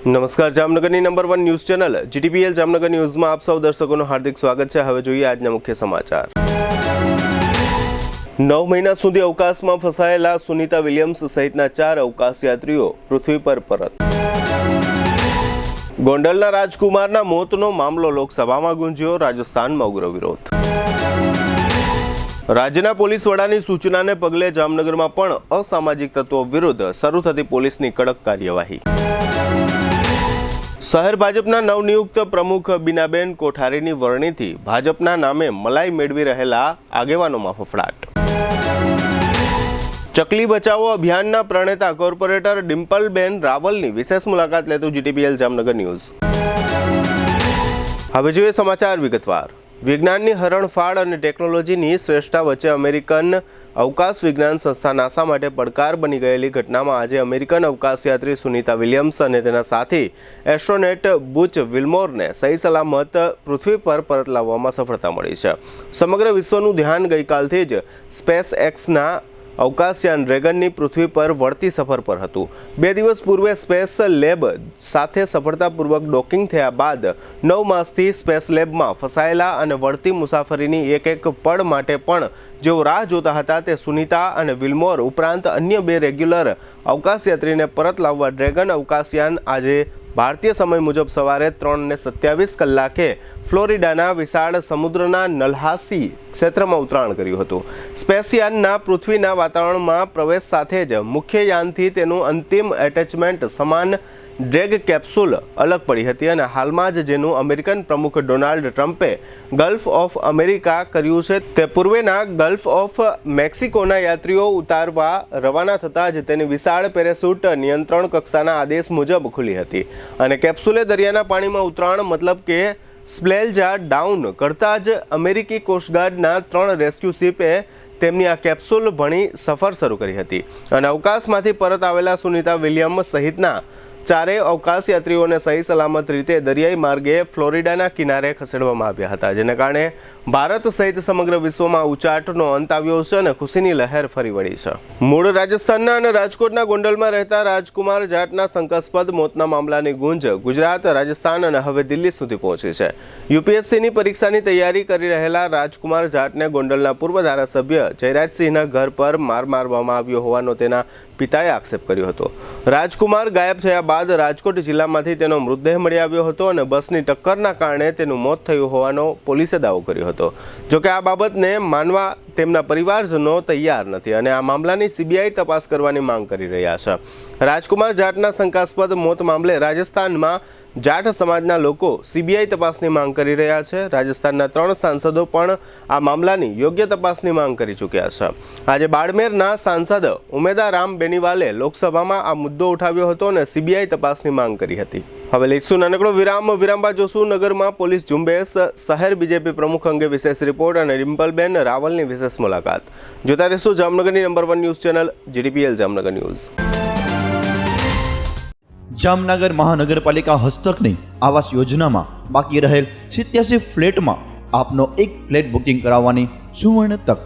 નમસ્કાર, જામનગરની number 1 news channel GTPL Jamnagar ન્યૂઝમાં આપ સૌ દર્શકોનું હાર્દિક સ્વાગત છે। હવે જોઈએ આજના મુખ્ય સમાચાર। 9 મહિના સુધી અવકાશમાં ફસાયેલા સુનીતા વિલિયમ્સ સહિતના 4 અવકાશયાત્રીઓ પૃથ્વી પર પરત। ગોંડલના રાજકુમારના મોતનો મામલો લોકસભામાં ગુંજ્યો, રાજસ્થાનમાં ઉગ્ર વિરોધ। રાજ્યના પોલીસ વડાની સૂચનાને પગલે જામનગરમાં પણ અસામાજિક તત્વો વિરુદ્ધ શરૂ થતી પોલીસની કડક કાર્યવાહી। શહેર ભાજપના નવનિયુક્ત પ્રમુખ બીનાબેન કોઠારીની વરણીથી ભાજપના નામે મલાઈ મેળવી રહેલા આગેવાનોમાં ફફડાટ। ચકલી બચાવો અભિયાનના પ્રણેતા કોર્પોરેટર ડિમ્પલબેન રાવલની વિશેષ મુલાકાત લેતું જીટીપીએલ જામનગર ન્યૂઝ। હવે જોઈએ સમાચાર વિગતવાર। વિજ્ઞાનની હરણફાળ અને ટેકનોલોજીની શ્રેષ્ઠતા વચ્ચે અમેરિકન અવકાશ વિજ્ઞાન સંસ્થા નાસા માટે પડકાર બની ગયેલી ઘટનામાં આજે અમેરિકન અવકાશયાત્રી સુનીતા વિલિયમ્સ અને તેના સાથી એસ્ટ્રોનેટ બુચ વિલ્મોરને સહી સલામત પૃથ્વી પર પરત લાવવામાં સફળતા મળી છે। સમગ્ર વિશ્વનું ધ્યાન ગઈકાલથી જ સ્પેસ એક્સના અવકાશયાન ડ્રેગનની પૃથ્વી પર વળતી સફર પર હતું। 2 દિવસ પૂર્વે સ્પેસ લેબ સાથે સફળતાપૂર્વક ડોકિંગ થયા બાદ 9 માસથી સ્પેસ લેબમાં ફસાયેલા અને વળતી મુસાફરીની એક પળ માટે પણ જેઓ રાહ જોતા હતા તે સુનીતા અને વિલ્મોર ઉપરાંત અન્ય 2 રેગ્યુલર અવકાશયાત્રીને પરત લાવવા ડ્રેગન અવકાશયાન આજે ભારતીય સમય મુજબ સવારે 3:27 કલાકે ફ્લોરિડાના વિશાળ સમુદ્રના નલ્હાસી ક્ષેત્રમાં ઉતરાણ કર્યું હતું। સ્પેસયાનના પૃથ્વીના વાતાવરણમાં પ્રવેશ સાથે જ મુખ્ય યાનથી તેનું અંતિમ એટેચમેન્ટ સમાન ડ્રેગ કેપ્સ્યુલ અલગ પડી હતી અને હાલમાં જ જેનું અમેરિકન પ્રમુખ ડોનાલ્ડ ટ્રમ્પે ગલ્ફ ઓફ અમેરિકા કર્યું છે તે પૂર્વેના ગલ્ફ ઓફ મેક્સિકોના યાત્રીઓ ઉતારવા રવાના થતાં જ તેની વિશાળ પેરાશૂટ નિયંત્રણ કક્ષાના આદેશ મુજબ ખુલી હતી અને કેપ્સ્યુલે દરિયાના પાણીમાં ઉતરાણ મતલબ કે સ્પ્લેલ્જા ડાઉન કરતાં જ અમેરિકી કોસ્ટગાર્ડના 3 રેસ્ક્યુ શિપે તેમની આ કેપ્સ્યુલ ભણી સફર શરૂ કરી હતી અને અવકાશમાંથી પરત આવેલા સુનીતા વિલિયમ્સ સહિતના 4 અવકાશયાત્રીઓને સહી સલામત રીતે દરિયાઈ માર્ગે ફ્લોરિડાના કિનારે ખસેડવામાં આવ્યા હતા, જેને કારણે ભારત સહિત સમગ્ર વિશ્વમાં ઉચાટનો અંત આવ્યો છે અને ખુશીની લહેર ફરી વળી છે। મૂળ રાજસ્થાનના અને રાજકોટના ગોંડલમાં રહેતા રાજકુમાર જાટના શંકાસ્પદ મોતના મામલાની ગુંજ ગુજરાત, રાજસ્થાન અને હવે દિલ્હી સુધી પહોંચી છે। યુપીએસસીની પરીક્ષાની તૈયારી કરી રહેલા રાજકુમાર જાટને ગોંડલના પૂર્વ ધારાસભ્ય જયરાજસિંહના ઘર પર માર મારવામાં આવ્યો હોવાનો તેના પિતાએ આક્ષેપ કર્યો હતો। રાજકુમાર ગાયબ થયા બાદ રાજકોટ જિલ્લામાંથી તેનો મૃતદેહ મળી આવ્યો હતો અને બસની ટક્કરના કારણે તેનું મોત થયું હોવાનો પોલીસે દાવો કર્યો હતો। જોકે આ બાબતને માનવા તેમના પરિવારજનો તૈયાર નથી અને આ મામલાની સીબીઆઈ તપાસ કરવાની માંગ કરી રહ્યા છે। રાજકુમાર જાટના શંકાસ્પદ મોત મામલે રાજસ્થાનમાં જાટ સમાજના લોકો સીબીઆઈ તપાસની માંગ કરી રહ્યા છે। રાજસ્થાનના 3 સાંસદો પણ આ મામલાની યોગ્ય તપાસની માંગ કરી ચૂક્યા છે। આજે બાડમેરના સાંસદ ઉમેદારામ બેનીવાલે લોકસભામાં આ મુદ્દો ઉઠાવ્યો હતો અને સીબીઆઈ તપાસની માંગ કરી હતી। હવે લઈશું નાનકડો વિરામ બાદ જોશું નગરમાં પોલીસ ઝુંબેશ, શહેર બીજેપી પ્રમુખ અંગે વિશેષ રિપોર્ટ અને ડિમ્પલબેન રાવલની વિશેષ મુલાકાત। જોતા રહેશું જામનગરની number 1 news channel GTPL Jamnagar news. Jamnagar મહાનગરપાલિકા હસ્તકની આવાસ યોજનામાં બાકી રહેલ 87 ફ્લેટમાં આપનો એક ફ્લેટ બુકિંગ કરાવવાની સુવર્ણ તક।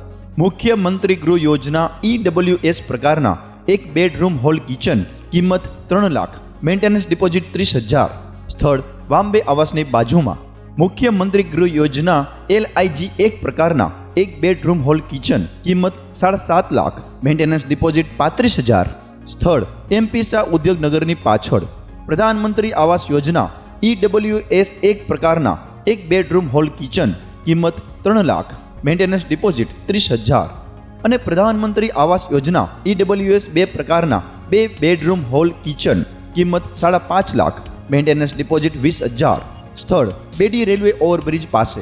મુખ્યમંત્રી ગૃહ યોજના EWS પ્રકારના એક બેડરૂમ હોલ કિચન, કિંમત 3 લાખ, મેન્ટેનન્સ ડિપોઝિટ 30,000, સ્થળ વામ્બે આવાસની બાજુમાં। મુખ્યમંત્રી ગૃહ યોજના LIG એક પ્રકારના એક બેડરૂમ હોલ કિચન, કિંમત 7.5 લાખ, મેન્ટેનન્સ ડિપોઝિટ 35,000, સ્થળ MP શાહ ઉદ્યોગનગરની પાછળ। પ્રધાનમંત્રી આવાસ યોજના EWS એક પ્રકારના એક બેડરૂમ હોલ કિચન, કિંમત 3 લાખ, મેન્ટેનન્સ ડિપોઝિટ 30,000 અને પ્રધાનમંત્રી આવાસ યોજના EWS 2 પ્રકારના 2 બેડરૂમ હોલ કિચન, કિંમત 5.5 લાખ, મેન્ટેનન્સ ડિપોઝિટ 20,000, સ્થળ બેડી રેલવે ઓવરબ્રિજ પાસે।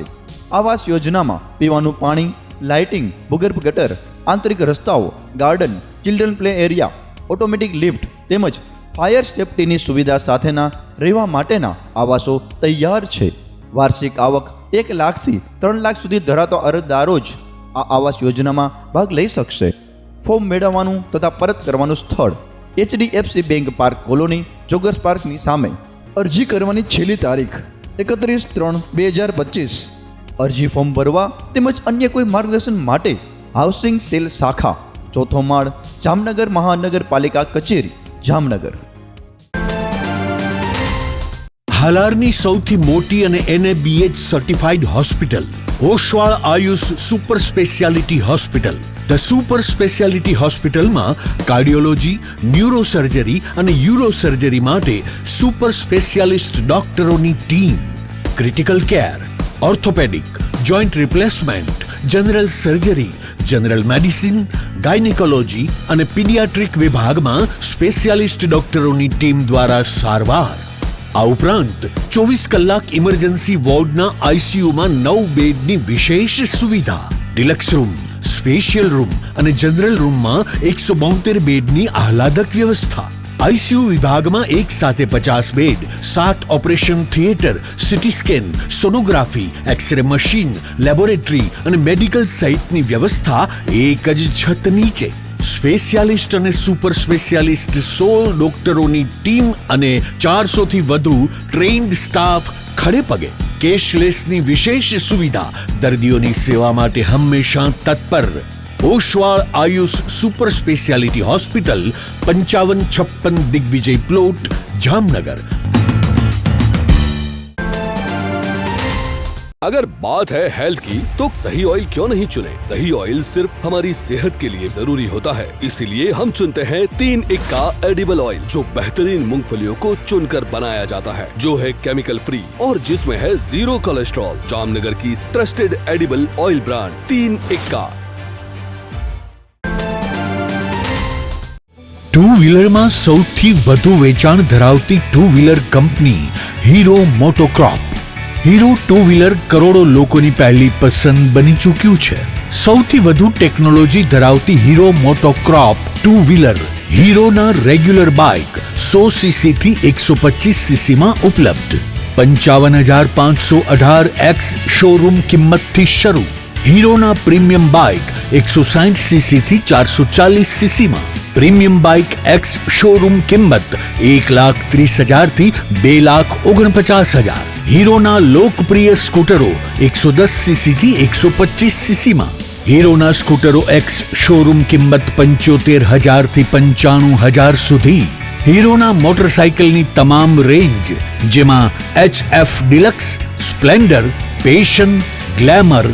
આવાસ યોજનામાં પીવાનું પાણી, લાઇટિંગ, ભૂગર્ભ ગટર, આંતરિક રસ્તાઓ, garden, children play area, automatic lift તેમજ ફાયર સેફટીની સુવિધા સાથેના રહેવા માટેના આવાસો તૈયાર છે। વાર્ષિક આવક 1 લાખથી 3 લાખ સુધી ધરાવતા અરજદારો જ આ આવાસ યોજનામાં ભાગ લઈ શકશે। ફોર્મ મેળવવાનું તથા પરત કરવાનું સ્થળ HDFC bank park colony, joggers પાર્કની સામે। અરજી કરવાની છેલ્લી તારીખ 31/3/2025। અરજી ફોર્મ ભરવા તેમજ અન્ય કોઈ માર્ગદર્શન માટે હાઉસિંગ સેલ શાખા, 4થો માળ, જામનગર મહાનગરપાલિકા કચેરી, જામનગર। હાલારની સૌથી મોટી અને NABH certified hospital Oshwal Ayush super speciality hospital. The super speciality હોસ્પિટલમાં કાર્ડિયોલોજી, ન્યુરોસર્જરી અને યુરોસર્જરી માટે સુપર સ્પેશિયાલિસ્ટ ડોક્ટરોની team, critical care, orthopaedic, joint replacement, general surgery, general medicine, gynaecology અને પીડિયાટ્રિક વિભાગમાં સ્પેશિયાલિસ્ટ ડોક્ટરોની ટીમ દ્વારા સારવાર. આ ઉપરાંત 24 કલાક ઇમરજન્સી વોર્ડના ICUમાં 9 બેડની વિશેષ સુવિધા, ડિલક્સ રૂમ, સ્પેશિયલ રૂમ અને જનરલ રૂમમાં 172 બેડની આહલાદક વ્યવસ્થા. ICU વિભાગમાં એક સાથે 50 bed, 7 operation theatre, CT scan, sonography, X-ray machine, laboratory અને મેડિકલ સહિતની વ્યવસ્થા એક જ છત નીચે. સ્પેશિયાલિસ્ટ અને સુપર સ્પેશિયાલિસ્ટ 16 ડોક્ટરોની ટીમ અને 400 થી વધુ ટ્રેન્ડ સ્ટાફ ખડે પગે. કેશલેસની વિશેષ સુવિધા, દર્દીઓની સેવા માટે હંમેશા તત્પર. Oshwal Ayush super speciality hospital 5556 Digvijay plot Jamnagar. अगर बात है हेल्थ की तो सही ऑयल क्यों नहीं चुने? सही ऑयल सिर्फ हमारी सेहत के लिए जरूरी होता है, इसीलिए हम चुनते हैं 3 का एडिबल ऑयल, जो बेहतरीन मूंगफलियों को चुनकर बनाया जाता है, जो है केमिकल फ्री और जिसमें है 0 कोलेस्ट्रॉल. जामनगर की ट्रस्टेड एडिबल ऑयल ब्रांड 3 का. ટુ વ્હીલરમાં સૌથી વધુ વેચાણ ધરાવતી two wheeler company Hero MotoCorp. Hero two wheeler કરોડો લોકોની પહેલી પસંદ બની ચૂક્યું છે. સૌથી વધુ ટેકનોલોજી ધરાવતી હીરો મોટોક્રોપ ટુ વ્હીલર હીરોના રેગ્યુલર બાઇક 100cc થી 125cc માં ઉપલબ્ધ. 55,518 શોરૂમ કિંમતથી શરૂ. હીરોના પ્રીમિયમ બાઇક 160cc થી 440cc માં. પ્રીમિયમ બાઇક એક્સ શોરૂમ કિંમત 1,30,000 થી 2,49,000. હીરોના લોકપ્રિય સ્કૂટરો 110cc થી 125cc માં. હીરોના સ્કૂટરો એક્સ શોરૂમ કિંમત 75,000 થી 95,000 સુધી. હીરોના મોટરસાઇકલની તમામ રેન્જ, જેમાં HF deluxe, Splendor, Passion, Glamour,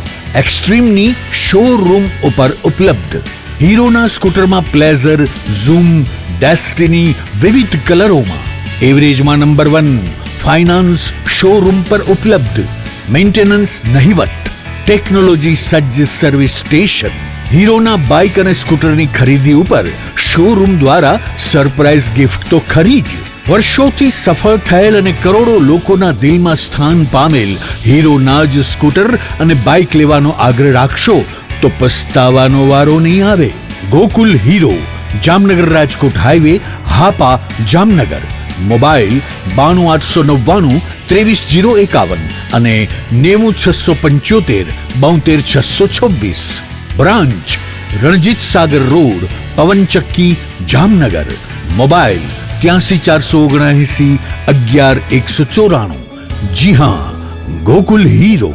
એક્સ્ટ્રીમની શોરૂમ ઉપર ઉપલબ્ધ. હીરોના સ્કૂટરમાં પ્લેઝર, ઝૂમ, ડેસ્ટિની વિવિધ કલરોમાં. એવરેજમાં નંબર 1. ફાઇનાન્સ શોરૂમ પર ઉપલબ્ધ. મેન્ટેનન્સ નહિવત. ટેકનોલોજી સજ્જ સર્વિસ સ્ટેશન. હીરોના બાઇક અને સ્કૂટરની ખરીદી ઉપર શોરૂમ દ્વારા સરપ્રાઇઝ ગિફ્ટ તો ખરી જ. વર્ષોથી સફળ થયેલ અને કરોડો લોકોના દિલમાં સ્થાન પામેલ હીરોના જ સ્કૂટર અને બાઇક લેવાનો આગ્રહ રાખશો તો પસ્તાવાનો વારો નહીં આવે. Gokul hero, Jamnagar Rajkot highway, Hapa, Jamnagar. Mobile 92 899 23 051 અને 90 675 72 626. Branch Ranjit Sagar road, પવનચક્કી, Jamnagar. Mobile 83 479 11 194. જી હા, ગોકુલ હીરો.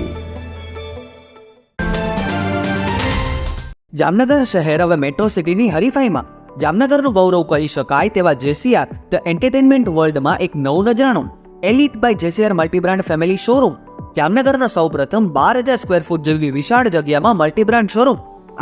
જામનગર શહેર હવે મેટ્રો સિટીની હરીફાઈમાં જામનગરનું ગૌરવ કરી શકાય તેવા JCR ધ એન્ટરટેનમેન્ટ વર્લ્ડમાં એક નવું નજરાણું Elite by JCR multibrand family showroom. જામનગરના સૌપ્રથમ 12,000 સ્ક્વેર ફૂટ જેવી વિશાળ જગ્યામાં મલ્ટીબ્રાન્ડ શોરૂમ.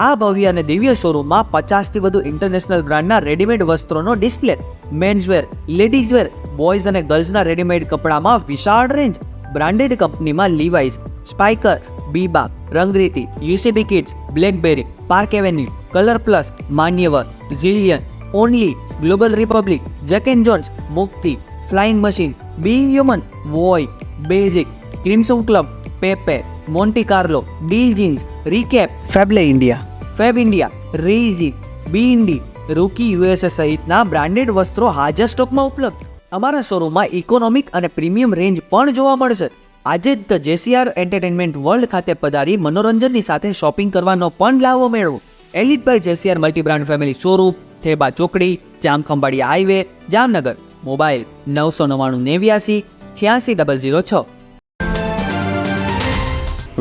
આ ભવ્ય અને દિવ્ય શોરૂમમાં 50થી વધુ ઇન્ટરનેશનલ બ્રાન્ડના રેડીમેડ વસ્ત્રોનો ડિસ્પ્લે, મેન્સવેર, લેડીઝવેર, બોયઝ અને ગર્લ્સના રેડીમેડ કપડામાં વિશાળ રેન્જ. બ્રાન્ડેડ કંપનીમાં Levi's, Spykar, Biba, Rangriti, UCB kids, Blackberry, Park Avenue, Color Plus, Manyavar, Zillion, Only, Global Republic, Jack and Jones, Mukti, Flying Machine, Being Human, Voi, Basic, Crimson Club, Pepe, Monte Carlo, Deal Jeans, Recap, Fable India, Fab India, રેઝી, બીઇન્ડી, Rookie USA સહિતના branded વસ્ત્રો હાજર સ્ટોકમાં ઉપલબ્ધ. અમારા શોરૂમમાં economic અને પ્રીમિયમ રેન્જ પણ જોવા મળશે. આજે જ ધ JCR એન્ટરટેનમેન્ટ વર્લ્ડ ખાતે પધારી મનોરંજનની સાથે શોપિંગ કરવાનો પણ લાવો મેળવો. Elite by JCR multibrand family showroom, Theba ચોકડી, જામખંભાળિયા હાઈવે, જામનગર. મોબાઈલ 999 89 86 006.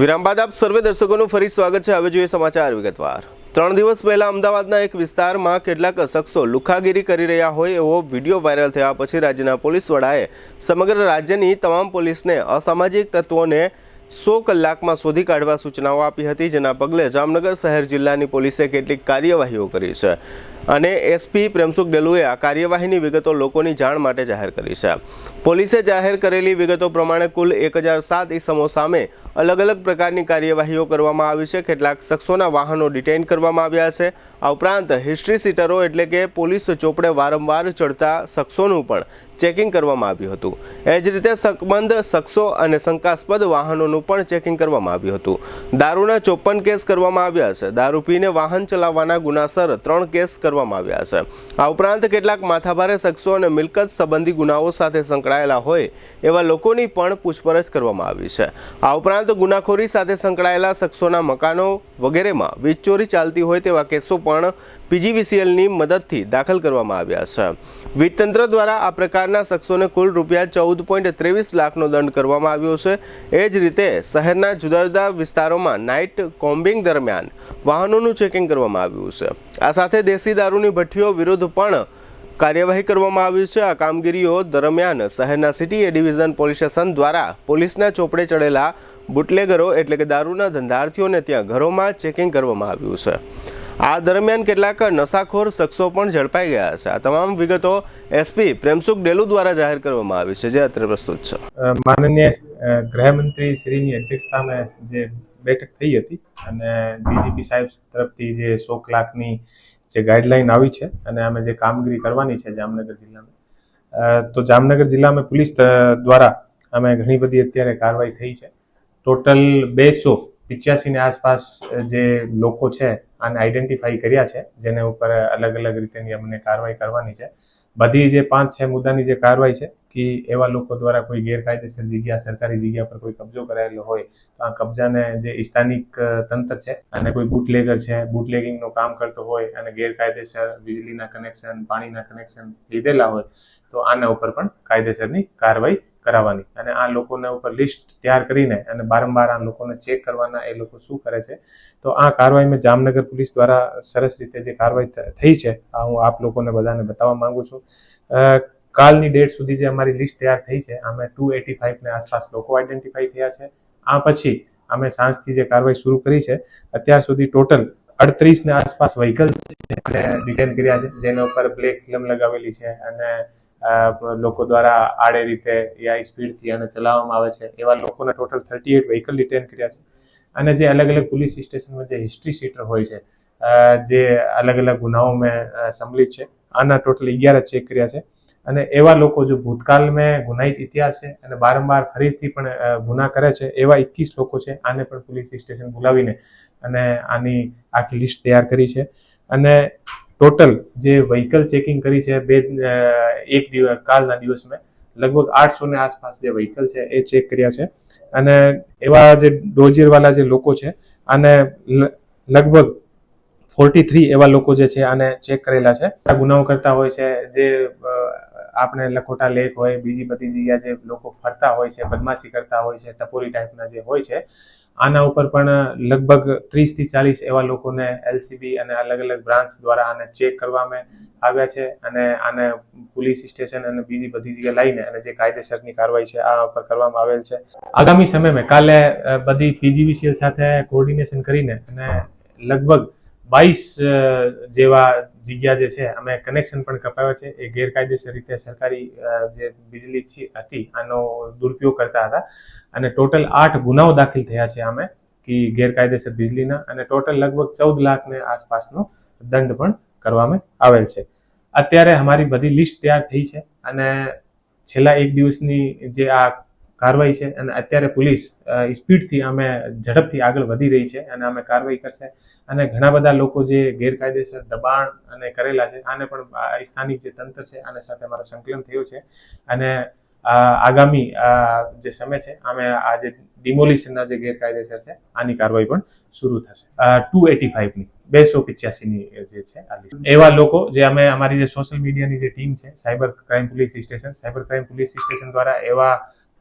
વિરામ બાદ આપ સર્વે દર્શકોનું ફરી સ્વાગત છે. હવે જોઈએ સમાચાર વિગતવાર. 3 દિવસ પહેલા અમદાવાદના એક વિસ્તારમાં કેટલાક શખ્સો લુખાગીરી કરી રહ્યા હોય એવો વિડીયો વાયરલ થયા પછી રાજ્યના પોલીસ વડાએ સમગ્ર રાજ્યની તમામ પોલીસને અસામાજિક તત્વોને 100 કલાકમાં શોધી કાઢવા સૂચનાઓ આપી હતી, જેના પગલે જામનગર શહેર જિલ્લાની પોલીસે કેટલીક કાર્યવાહીઓ કરી છે અને એસપી પ્રેમસુખ ડેલુએ આ કાર્યવાહીની વિગતો લોકોની જાણ માટે જાહેર કરી છે. પોલીસે જાહેર કરેલી વિગતો પ્રમાણે કુલ 1007 ઇસમો સામે અલગ અલગ પ્રકારની કાર્યવાહીઓ કરવામાં આવી છે. કેટલાક શખ્સોના વાહનો ડિટેઇન કરવામાં આવ્યા છે. આ ઉપરાંત હિસ્ટ્રી સીટરો એટલે કે પોલીસ ચોપડે વારંવાર ચડતા શખ્સોનું પણ ચેકિંગ કરવામાં આવ્યું હતું. એ જ રીતે શકમંદ શખ્સો અને શંકાસ્પદ વાહનોનું પણ ચેકિંગ કરવામાં આવ્યું હતું. દારૂના 54 કેસ કરવામાં આવ્યા છે. દારૂ પીને વાહન ચલાવવાના ગુનાસર 3 કેસ કરવામાં આવ્યા છે. આ ઉપરાંત કેટલાક માથાભારે શખ્સો અને મિલકત સંબંધી ગુનાઓ સાથે સંકળાયેલા હોય એવા લોકોની પણ પૂછપરછ કરવામાં આવી છે. આ ઉપરાંત ગુનાખોરી સાથે સંકળાયેલા શખ્સોના મકાનો વગેરેમાં વીજ ચોરી ચાલતી હોય તેવા કેસો પણ પીજીવીસીએલની મદદથી દાખલ કરવામાં આવ્યા છે. વીજતંત્ર દ્વારા આ પ્રકારના શખ્સોને કુલ રૂપિયા 14.23 લાખનો દંડ કરવામાં આવ્યો છે. એ જ રીતે શહેરના જુદા જુદા વિસ્તારોમાં નાઇટ કોમ્બિંગ દરમિયાન વાહનોનું ચેકિંગ કરવામાં આવ્યું છે. આ સાથે દેશી દારૂની ભઠ્ઠીઓ વિરુદ્ધ પણ કાર્યવાહી કરવામાં આવી છે. આ કામગીરીઓ દરમિયાન શહેરના સિટી એ ડિવિઝન પોલીસ સ્ટેશન દ્વારા પોલીસના ચોપડે ચડેલા બુટલેગરો એટલે કે દારૂના ધંધાર્થીઓને ત્યાં ઘરોમાં ચેકિંગ કરવામાં આવ્યું છે. આ દરમિયાન કેટલાક નશાખોર શખ્સો પણ ઝડપાઈ ગયા છે. આ તમામ વિગતો એસપી પ્રેમસુખ ડેલુ દ્વારા જાહેર કરવામાં આવી છે, જે અત્રે પ્રસ્તુત છે. માનનીય ગૃહમંત્રી શ્રીની અધ્યક્ષતામાં જે બેઠક થઈ હતી અને ડીજીપી સાહેબ તરફથી જે 100 કલાકની જે ગાઈડલાઈન આવી છે અને અમે જે કામગીરી કરવાની છે જામનગર જિલ્લામાં, તો જામનગર જિલ્લામાં પોલીસ દ્વારા અમે ઘણી બધી અત્યારે કાર્યવાહી થઈ છે. ટોટલ 285 ની આસપાસ જે લોકો છે આને આઈડેન્ટિફાઈ કર્યા છે, જેને ઉપર અલગ અલગ રીતેની અમને કાર્યવાહી કરવાની છે. બધી જે 5-6 મુદ્દાની જે કાર્યવાહી છે કે એવા લોકો દ્વારા કોઈ ગેરકાયદેસર જગ્યા, સરકારી જગ્યા પર કોઈ કબજો કરાયેલો હોય તો આ કબજાને જે સ્થાનિક તંત્ર છે અને કોઈ બુટલેગર છે, બુટલેગિંગનું કામ કરતો હોય અને ગેરકાયદેસર વીજળીના કનેક્શન, પાણીના કનેક્શન લીધેલા હોય તો આના ઉપર પણ કાયદેસરની કાર્યવાહી કરાવવાની અને આ લોકોના ઉપર લિસ્ટ તૈયાર કરીને અને બારંબાર આ લોકોને ચેક કરવાના, એ લોકો શું કરે છે. તો આ કાર્યવાહીમાં જામનગર પોલીસ દ્વારા સરસ રીતે જે કાર્યવાહી થઈ છે આ હું આપ લોકોને બધાને બતાવવા માંગુ છું. કાલની ડેટ સુધી જે અમારી લિસ્ટ તૈયાર થઈ છે આમાં 285 ને આસપાસ લોકો આઈડેન્ટિફાઈ થયા છે. આ પછી અમે સાંજથી જે કાર્યવાહી શરૂ કરી છે અત્યાર સુધી ટોટલ 38 ને આસપાસ વ્હીકલ ડિટેન કર્યા છે, જેના ઉપર બ્લેક ફિલ્મ લગાવેલી છે અને લોકો દ્વારા આડે રીતે યા સ્પીડથી અને ચલાવવામાં આવે છે એવા લોકોના ટોટલ 38 વ્હીકલ ડિટેન કર્યા છે. અને જે અલગ અલગ પોલીસ સ્ટેશનમાં જે હિસ્ટ્રી સીટર હોય છે, જે અલગ અલગ ગુનાઓમાં સંમિલિત છે, આના ટોટલ 11 ચેક કર્યા છે. અને એવા લોકો જો ભૂતકાળમાં ગુનાહિત ઇતિહાસ છે અને વારંવાર ફરીથી પણ ગુના કરે છે એવા 21 લોકો છે, આને પણ પોલીસ સ્ટેશન બોલાવીને અને આની આખી લિસ્ટ તૈયાર કરી છે. અને ટોટલ જે વ્હીકલ ચેકિંગ કરી છે કાલના દિવસમાં લગભગ 800 ને આસપાસ જે વ્હીકલ છે એ ચેક કર્યા છે. અને એવા જે ડોઝરવાળા જે લોકો છે આને લગભગ 43 એવા લોકો જે છે આને ચેક કરેલા છે. આ ગુનાઓ કરતા હોય છે, જે આપણે લખોટા લેક હોય, બીજી બધી જગ્યા જે લોકો ફરતા હોય છે, બદમાશી કરતા હોય છે, ટપોરી ટાઈપના જે હોય છે, આના ઉપર પણ લગભગ 30 થી 40 એવા લોકોને એલસીબી અને અલગ અલગ બ્રાન્ચ દ્વારા આને ચેક કરવામાં આવ્યા છે. અને આને પોલીસ સ્ટેશન અને બીજી બધી જગ્યાએ લઈને અને જે કાયદેસરની કાર્યવાહી છે આ ઉપર કરવામાં આવેલ છે. આગામી સમયમાં કાલે બધી પીજીવીસીએલ સાથે કોઓર્ડિનેશન કરીને અને લગભગ 22 જેવા જગ્યા જે છે અમે કનેક્શન પણ કપાવ્યા છે. એ ગેરકાયદેસર રીતે સરકારી જે વીજળી હતી આનો દુરુપયોગ કરતા હતા અને ટોટલ 8 ગુનાઓ દાખલ થયા છે આમે કે ગેરકાયદેસર વીજળીના, અને ટોટલ લગભગ 14 લાખને આસપાસનો દંડ પણ કરવામાં આવેલ છે. અત્યારે અમારી બધી લિસ્ટ તૈયાર થઈ છે અને છેલ્લા 1 દિવસની જે આ કાર્યવાહી છે અને અત્યારે પોલીસ સ્પીડથી અમે ઝડપથી આગળ વધી રહી છે અને અમે કાર્યવાહી કરશે. અને ઘણા બધા લોકો જે ગેરકાયદેસર દબાણ અને કરેલા છે આને પણ સ્થાનિક જે તંત્ર છે આને સાથે અમારો સંકલન થયો છે અને આગામી જે સમય છે અમે આ જે ડિમોલિશનના જે ગેરકાયદેસર છે આની કાર્યવાહી પણ શરૂ થશે. 285 ની 285 ની જે છે આ લિસ્ટ એવા લોકો જે અમે અમારી જે સોશિયલ મીડિયાની જે ટીમ છે સાયબર ક્રાઇમ પોલીસ સ્ટેશન દ્વારા એવા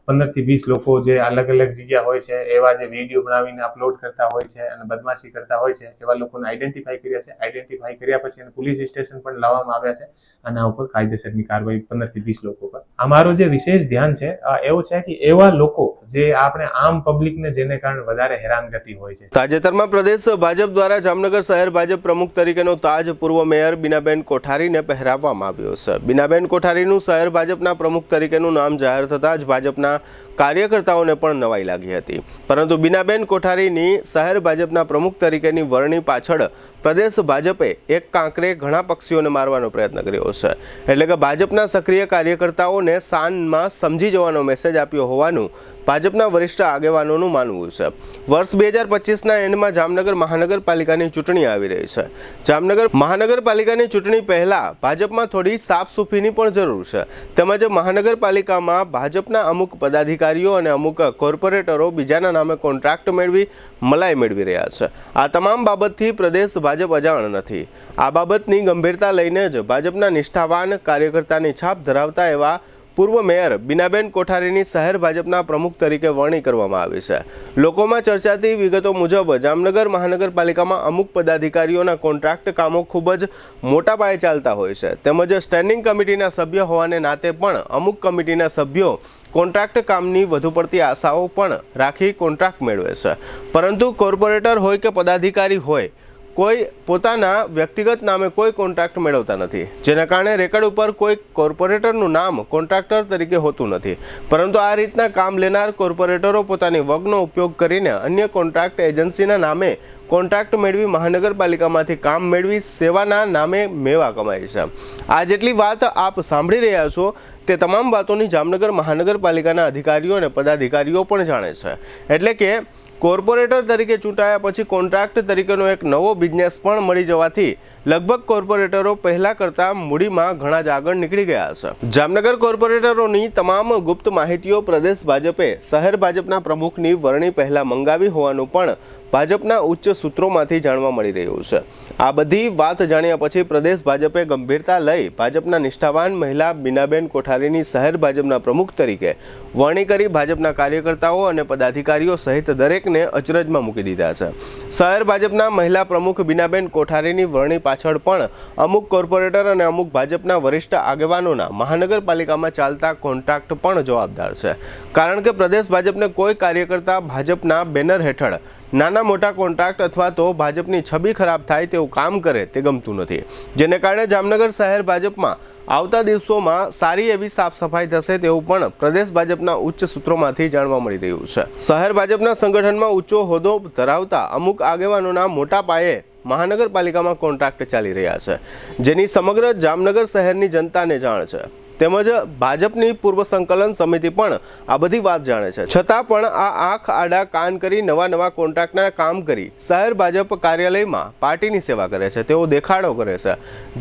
15 થી 20 લોકો જે અલગ અલગ જગ્યા હોય છે એવા જે વિડીયો બનાવીને અપલોડ કરતા હોય છે અને બદમાશી કરતા હોય છે એવા લોકોને આઈડેન્ટિફાઈ કર્યા છે. આઈડેન્ટિફાઈ કર્યા પછી એને પોલીસ સ્ટેશન પણ લાવવામાં આવ્યા છે અને આ ઉપર કાયદેસરની કાર્યવાહી 15 થી 20 લોકો પર. અમારું જે વિશેષ ધ્યાન છે એવું છે કે એવા લોકો જે આપણે આમ પબ્લિકને જેને કારણે વધારે હેરાનગતિ હોય છે. તાજેતરમાં પ્રદેશ ભાજપ દ્વારા જામનગર શહેર ભાજપ પ્રમુખ તરીકેનો તાજ પૂર્વ મેયર બીનાબેન કોઠારીને પહેરાવવામાં આવ્યો છે. બીનાબેન કોઠારીનું શહેર ભાજપના પ્રમુખ તરીકેનું નામ જાહેર થતાં જ ભાજપના કાર્યકર્તાઓને પણ નવાઈ લાગી હતી. પરંતુ બીનાબેન કોઠારીની શહેર ભાજપના પ્રમુખ તરીકેની વરણી પાછળ પ્રદેશ ભાજપે એક કાંકરે ઘણા પક્ષીઓને મારવાનો પ્રયત્ન કર્યો છે. એટલે કે ભાજપના સક્રિય કાર્યકર્તાઓને શાનમાં સમજી જવાનો મેસેજ આપ્યો હોવાનું ભાજપના વરિષ્ઠ આગેવાનોનું માનવું છે. વર્ષ 2025ના એન્ડમાં જામનગર મહાનગરપાલિકાની ચૂંટણી આવી રહી છે. જામનગર મહાનગરપાલિકાની ચૂંટણી પહેલા ભાજપમાં થોડી સાફસૂફીની પણ જરૂર છે. તેમજ મહાનગરપાલિકામાં ભાજપના અમુક પદાધિકારીઓ અને અમુક કોર્પોરેટરો બીજાના નામે કોન્ટ્રાક્ટ મેળવી મલાઈ મેળવી રહ્યા છે. આ તમામ બાબતથી પ્રદેશ ભાજપ અજાણ નથી. આ બાબતની ગંભીરતા લઈને જ ભાજપના નિષ્ઠાવાન કાર્યકર્તાની છાપ ધરાવતા એવા પૂર્વ મેયર બીનાબેન કોઠારીની શહેર ભાજપના પ્રમુખ તરીકે વરણી કરવામાં આવી છે. લોકોમાં ચર્ચાતી વિગતો મુજબ જામનગર મહાનગરપાલિકામાં અમુક પદાધિકારીઓના કોન્ટ્રાક્ટ કામો ખૂબ જ મોટા પાયે ચાલતા હોય છે. તેમજ સ્ટેન્ડિંગ કમિટીના સભ્ય હોવાને નાતે પણ અમુક કમિટીના સભ્યો કોન્ટ્રાક્ટ કામની વધુ પડતી આશાઓ પણ રાખી કોન્ટ્રાક્ટ મેળવે છે. પરંતુ કોર્પોરેટર હોય કે પદાધિકારી હોય, કોઈ પોતાના વ્યક્તિગત નામે કોઈ કોન્ટ્રાક્ટ મેળવતા નથી, જેના કારણે રેકર્ડ ઉપર કોઈ કોર્પોરેટરનું નામ કોન્ટ્રાક્ટર તરીકે હોતું નથી. પરંતુ આ રીતના કામ લેનાર કોર્પોરેટરો પોતાની વગનો ઉપયોગ કરીને અન્ય કોન્ટ્રાક્ટ એજન્સીના નામે કોન્ટ્રાક્ટ મેળવી મહાનગરપાલિકામાંથી કામ મેળવી સેવાના નામે મેવા કમાય છે. આ જેટલી વાત આપ સાંભળી રહ્યા છો તે તમામ વાતોની જામનગર મહાનગરપાલિકાના અધિકારીઓ અને પદાધિકારીઓ પણ જાણે છે. એટલે કે કોર્પોરેટર તરીકે ચૂંટાયા પછી કોન્ટ્રાક્ટ તરીકેનો એક નવો બિઝનેસ પણ મળી જવાથી લગભગ કોર્પોરેટરો પહેલા કરતાં મૂડીમાં ઘણા જ આગળ નીકળી ગયા છે. જામનગર કોર્પોરેટરોની તમામ ગુપ્ત માહિતીઓ પ્રદેશ ભાજપે શહેર ભાજપના પ્રમુખની વરણી પહેલા મંગાવી હોવાનું પણ ભાજપના ઉચ્ચ સૂત્રોમાંથી જાણવા મળી રહ્યું છે. આ બધી વાત જાણ્યા પછી પ્રદેશ ભાજપે ગંભીરતા લઈ ભાજપના નિષ્ઠાવાન મહિલા બીનાબેન કોઠારીની શહેર ભાજપના પ્રમુખ તરીકે વરણી કરી ભાજપના કાર્યકર્તાઓ અને પદાધિકારીઓ સહિત દરેકને અચરજમાં મૂકી દીધા છે. શહેર ભાજપના મહિલા પ્રમુખ બીનાબેન કોઠારીની વરણી પાછળ પણ અમુક કોર્પોરેટર અને અમુક ભાજપના વરિષ્ઠ આગેવાનોના મહાનગરપાલિકામાં ચાલતા કોન્ટ્રાક્ટ પણ જવાબદાર છે. કારણ કે પ્રદેશ ભાજપને કોઈ કાર્યકર્તા ભાજપના બેનર હેઠળ નાના મોટા કોન્ટ્રાક્ટ અથવા તો ભાજપની છબી ખરાબ થાય તેવું કામ કરે તે ગમતું નથી. જેને કારણે જામનગર શહેર ભાજપમાં આવતા દિવસોમાં સારી એવી સાફ સફાઈ થશે તેવું પણ પ્રદેશ ભાજપના ઉચ્ચ સૂત્રોમાંથી જાણવા મળી રહ્યું છે. શહેર ભાજપના સંગઠનમાં ઊંચો હોદ્દો ધરાવતા અમુક આગેવાનોના મોટા પાયે મહાનગરપાલિકામાં કોન્ટ્રાક્ટ ચાલી રહ્યા છે, જેની સમગ્ર જામનગર શહેરની જનતાને જાણ છે. તેમજ ભાજપની પૂર્વ સંકલન સમિતિ પણ આ બધી વાત જાણે છે. છતાં પણ આ આંખ આડા કાન કરી નવા કોન્ટ્રાક્ટના કામ કરી શહેર ભાજપ કાર્યાલયમાં પાર્ટીની સેવા કરે છે તેવો દેખાડો કરે છે.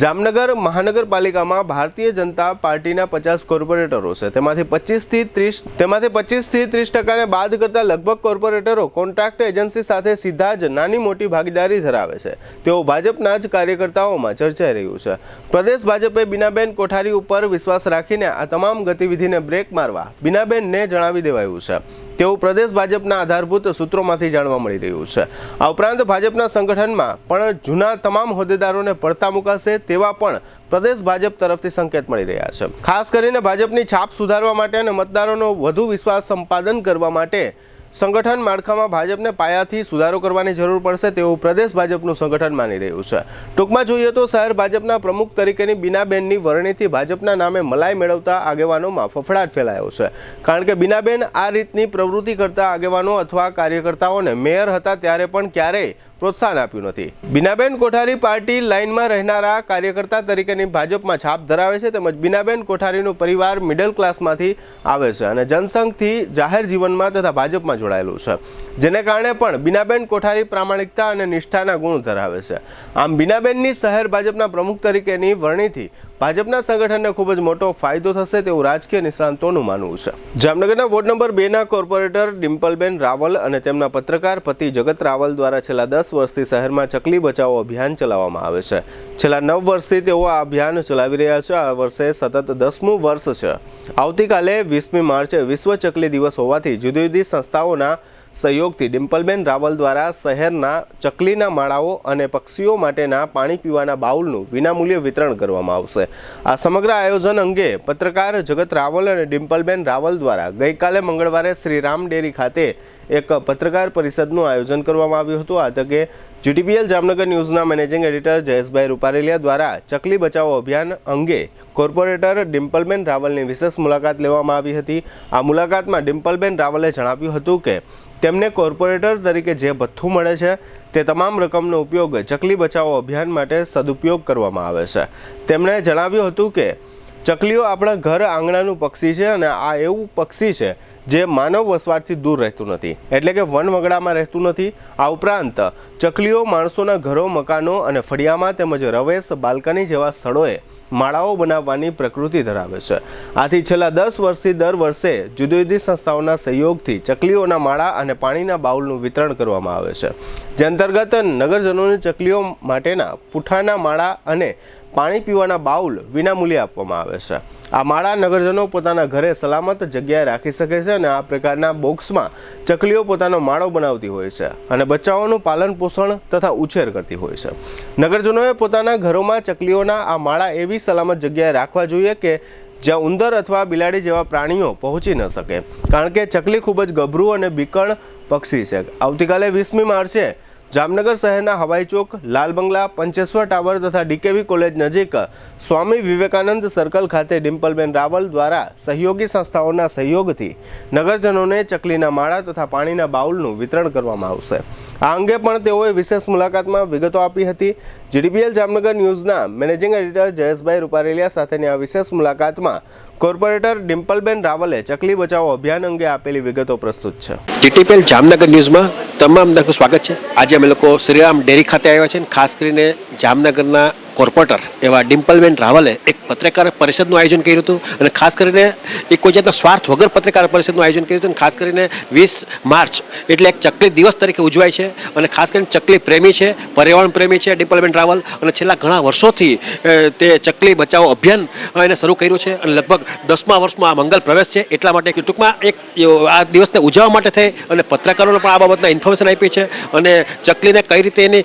જામનગર મહાનગરપાલિકામાં ભારતીય જનતા પાર્ટીના 50 કોર્પોરેટરો છે. તેમાંથી 25 થી 30% બાદ કરતા લગભગ કોર્પોરેટરો કોન્ટ્રાક્ટ એજન્સી સાથે સીધા જ નાની મોટી ભાગીદારી ધરાવે છે તેવું ભાજપના જ કાર્યકર્તાઓમાં ચર્ચાઈ રહ્યું છે. પ્રદેશ ભાજપે બીનાબેન કોઠારી ઉપર વિશ્વાસ રાખીને આ તમામ ગતિવિધિને બ્રેક મારવા બીનાબેનને જણાવી દેવાયું છે તેવું પ્રદેશ ભાજપના આધારભૂત સૂત્રોમાંથી જાણવા મળી રહ્યું છે. આ ઉપરાંત ભાજપના સંગઠનમાં પણ જૂના તમામ હોદ્દેદારોને પડતા મુકાશે તેવા પણ પ્રદેશ ભાજપ તરફથી સંકેત મળી રહ્યા છે. ખાસ કરીને ભાજપની છાપ સુધારવા માટે અને મતદારોનો વધુ વિશ્વાસ સંપાદન કરવા માટે સંગઠન માળખામાં ભાજપને પાયાથી સુધારો કરવાની જરૂર પડશે તેવું પ્રદેશ ભાજપનું સંગઠન માની રહ્યું છે. ટૂંકમાં જોઈએ તો શહેર ભાજપના પ્રમુખ તરીકેની બીનાબેનની વરણીથી ભાજપના નામે મલાઈ મેળવતા આગેવાનોમાં ફફડાટ ફેલાયો છે. કારણ કે બીનાબેન આ રીતની પ્રવૃત્તિ કરતા આગેવાનો અથવા કાર્યકર્તાઓને મેયર હતા ત્યારે પણ ક્યારેય પ્રોત્સાહન આપ્યું નથી. બીનાબેન કોઠારી પાર્ટી લાઇનમાં રહેનારા કાર્યકર્તા તરીકેની ભાજપમાં છાપ ધરાવે છે. તેમજ બીનાબેન કોઠારીનું પરિવાર મિડલ ક્લાસમાંથી આવે છે અને જનસંઘથી જાહેર જીવનમાં તથા ભાજપમાં જોડાયેલું છે, જેને કારણે પણ બીનાબેન કોઠારી પ્રામાણિકતા અને નિષ્ઠાના ગુણ ધરાવે છે. આમ બીનાબેનની શહેર ભાજપના પ્રમુખ તરીકેની વરણીથી ભાજપના સંગઠનને ખૂબ જ મોટો ફાયદો થશે તેવું રાજકીય નિષ્ણાંતોનું માનવું છે. જામનગરના વોર્ડ નંબર 2ના કોર્પોરેટર ડિમ્પલબેન રાવલ અને તેમના પત્રકાર પતિ જગત રાવલ દ્વારા છેલ્લા 10 વર્ષથી શહેરમાં ચકલી બચાવો અભિયાન ચલાવવામાં આવે છે. છેલ્લા 9 વર્ષથી તેઓ આ અભિયાન ચલાવી રહ્યા છે. આ વર્ષે સતત 10મું વર્ષ છે. આવતીકાલે 20મી માર્ચે વિશ્વ ચકલી દિવસ હોવાથી જુદી જુદી સંસ્થાઓના સહયોગથી ડિમ્પલબેન રાવલ દ્વારા શહેરના ચકલીના માળાઓ અને પક્ષીઓ માટેના પાણી પીવાના બાઉલનું વિનામૂલ્યે વિતરણ કરવામાં આવશે. આ સમગ્ર આયોજન અંગે પત્રકાર જગત રાવલ અને ડિમ્પલબેન રાવલ દ્વારા ગઈકાલે મંગળવારે શ્રી રામ ડેરી ખાતે એક પત્રકાર પરિષદનું આયોજન કરવામાં આવ્યું હતું. આ તકે GTPL જામનગર ન્યૂઝના મેનેજિંગ એડિટર જયેશભાઈ રૂપારેલિયા દ્વારા ચકલી બચાવો અભિયાન અંગે કોર્પોરેટર ડિમ્પલબેન રાવલની વિશેષ મુલાકાત લેવામાં આવી હતી. આ મુલાકાતમાં ડિમ્પલબેન રાવલે જણાવ્યું હતું કે તેમને કોર્પોરેટર તરીકે જે ભથ્થું મળે છે તે તમામ રકમનો ઉપયોગ ચકલી બચાવો અભિયાન માટે સદુપયોગ કરવામાં આવે છે. તેમણે જણાવ્યું હતું કે ચકલીઓ આપણા ઘર આંગણાનું પક્ષી છે અને આ એવું પક્ષી છે જે માનવ વસવાટથી દૂર રહેતું નથી, એટલે કે વનવગડામાં રહેતું નથી. આ ઉપરાંત ચકલીઓ માણસોના ઘરો, મકાનો અને ફળિયામાં તેમજ રવેશ, બાલ્કની જેવા સ્થળોએ માળાઓ બનાવવાની પ્રકૃતિ ધરાવે છે. આથી છેલ્લા 10 વર્ષથી દર વર્ષે જુદી જુદી સંસ્થાઓના સહયોગથી ચકલીઓના માળા અને પાણીના બાઉલનું વિતરણ કરવામાં આવે છે, જે અંતર્ગત નગરજનોને ચકલીઓ માટેના પૂઠાના માળા અને પાણી પીવાના બાઉલ વિનામૂલ્યે આપવામાં આવે છે. આ માળા નગરજનો પોતાના ઘરે સલામત જગ્યાએ રાખી શકે છે અને આ પ્રકારના બોક્સમાં ચકલીઓ પોતાનો માળો બનાવતી હોય છે અને બચ્ચાઓનું પાલન પોષણ તથા ઉછેર કરતી હોય છે. નગરજનોએ પોતાના ઘરોમાં ચકલીઓના આ માળા એવી સલામત જગ્યાએ રાખવા જોઈએ કે જ્યાં ઉંદર અથવા બિલાડી જેવા પ્રાણીઓ પહોંચી ન શકે, કારણ કે ચકલી ખૂબ જ ગભરું અને બીકણ પક્ષી છે. આવતીકાલે 20મી માર્ચે જામનગર શહેરના હવાઈ ચોક, લાલ બંગલા, પંચેશ્વર ટાવર તથા DKV કોલેજ નજીક સ્વામી વિવેકાનંદ સર્કલ ખાતે ડિમ્પલબેન રાવલ દ્વારા સહયોગી સંસ્થાઓના સહયોગથી નગરજનોને ચકલીના માળા તથા પાણીના બાઉલનું વિતરણ કરવામાં આવશે. આ અંગે પણ તેઓએ વિશેષ મુલાકાતમાં વિગતો આપી હતી. GTPL જામનગર ન્યૂઝના મેનેજિંગ એડિટર જયેશભાઈ રૂપારેલિયા સાથેની આ વિશેષ મુલાકાતમાં કોર્પોરેટર ડિમ્પલબેન રાવલે ચકલી બચાવો અભિયાન અંગે આપેલી વિગતો પ્રસ્તુત છે. GTPL જામનગર ન્યૂઝમાં તમામ દર્શકોનું સ્વાગત છે. આજે અમે લોકો શ્રીરામ ડેરી ખાતે આવ્યા છે. ખાસ કરીને જામનગરના કોર્પોરેટર એવા ડિમ્પલબેન રાવલે એક પત્રકાર પરિષદનું આયોજન કર્યું હતું અને ખાસ કરીને એ કોઈ જાતના સ્વાર્થ વગર પત્રકાર પરિષદનું આયોજન કર્યું હતું. અને ખાસ કરીને 20 માર્ચ એટલે એક ચકલી દિવસ તરીકે ઉજવાય છે અને ખાસ કરીને ચકલી પ્રેમી છે, પર્યાવરણ પ્રેમી છે ડિમ્પલબેન રાવલ, અને છેલ્લા ઘણા વર્ષોથી તે ચકલી બચાવો અભિયાન એને શરૂ કર્યું છે અને લગભગ 10મા વર્ષમાં આ મંગલ પ્રવેશ છે. એટલા માટે ટૂંકમાં એક આ દિવસને ઉજવવા માટે થઈ અને પત્રકારોને પણ આ બાબતના ઇન્ફોર્મેશન આપી છે અને ચકલીને કઈ રીતે એની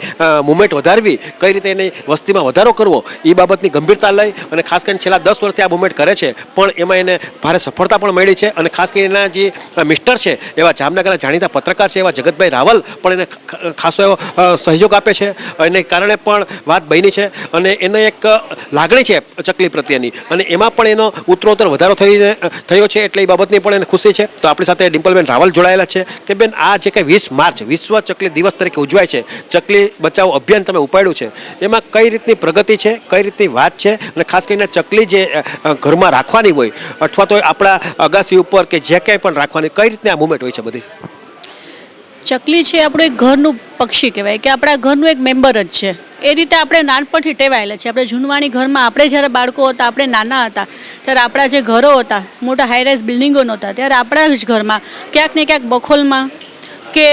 મુવમેન્ટ વધારવી, કઈ રીતે એની વસ્તીમાં વધારો કરવો એ બાબતની ગંભીરતા લઈ અને ખાસ કરીને છેલ્લા 10 વર્ષથી આ મુવમેન્ટ કરે છે, પણ એમાં એને ભારે સફળતા પણ મળી છે. અને ખાસ કરીને એના જે મિસ્ટર છે એવા જામનગરના જાણીતા પત્રકાર છે એવા જગતભાઈ રાવલ પણ એને ખાસો એવો સહયોગ આપે છે. એને કારણે પણ વાત બની છે અને એને એક લાગણી છે ચકલી પ્રત્યેની અને એમાં પણ એનો ઉત્તરોત્તર વધારો થયો છે, એટલે એ બાબતની પણ એને ખુશી છે. તો આપણી સાથે ડિમ્પલબેન રાવલ જોડાયેલા છે કે બેન, આ જે કંઈ 20 માર્ચ વિશ્વ ચકલી દિવસ તરીકે ઉજવાય છે, ચકલી બચાવો અભિયાન તમે ઉપાડ્યું છે, એમાં કઈ રીતની પ્રગતિ છે, કઈ રીતની વાત છે અને ખાસ કરીને ચકલી જે ઘરમાં રાખવાની હોય અથવા તો આપણા અગાસી ઉપર કે જે કંઈ પણ રાખવાની, કઈ રીતની આ મુવમેન્ટ હોય છે બધી? ચકલી છે આપણું એક ઘરનું પક્ષી કહેવાય કે આપણા ઘરનું એક મેમ્બર જ છે. એ રીતે આપણે નાનપણથી ટેવાયેલા છે. આપણે જૂનવાણી ઘરમાં આપણે જ્યારે બાળકો હતા, આપણે નાના હતા ત્યારે આપણા જે ઘરો હતા, મોટા હાઈરાઇઝ બિલ્ડિંગો નહોતા, ત્યારે આપણા જ ઘરમાં ક્યાંક ને ક્યાંક બખોલમાં કે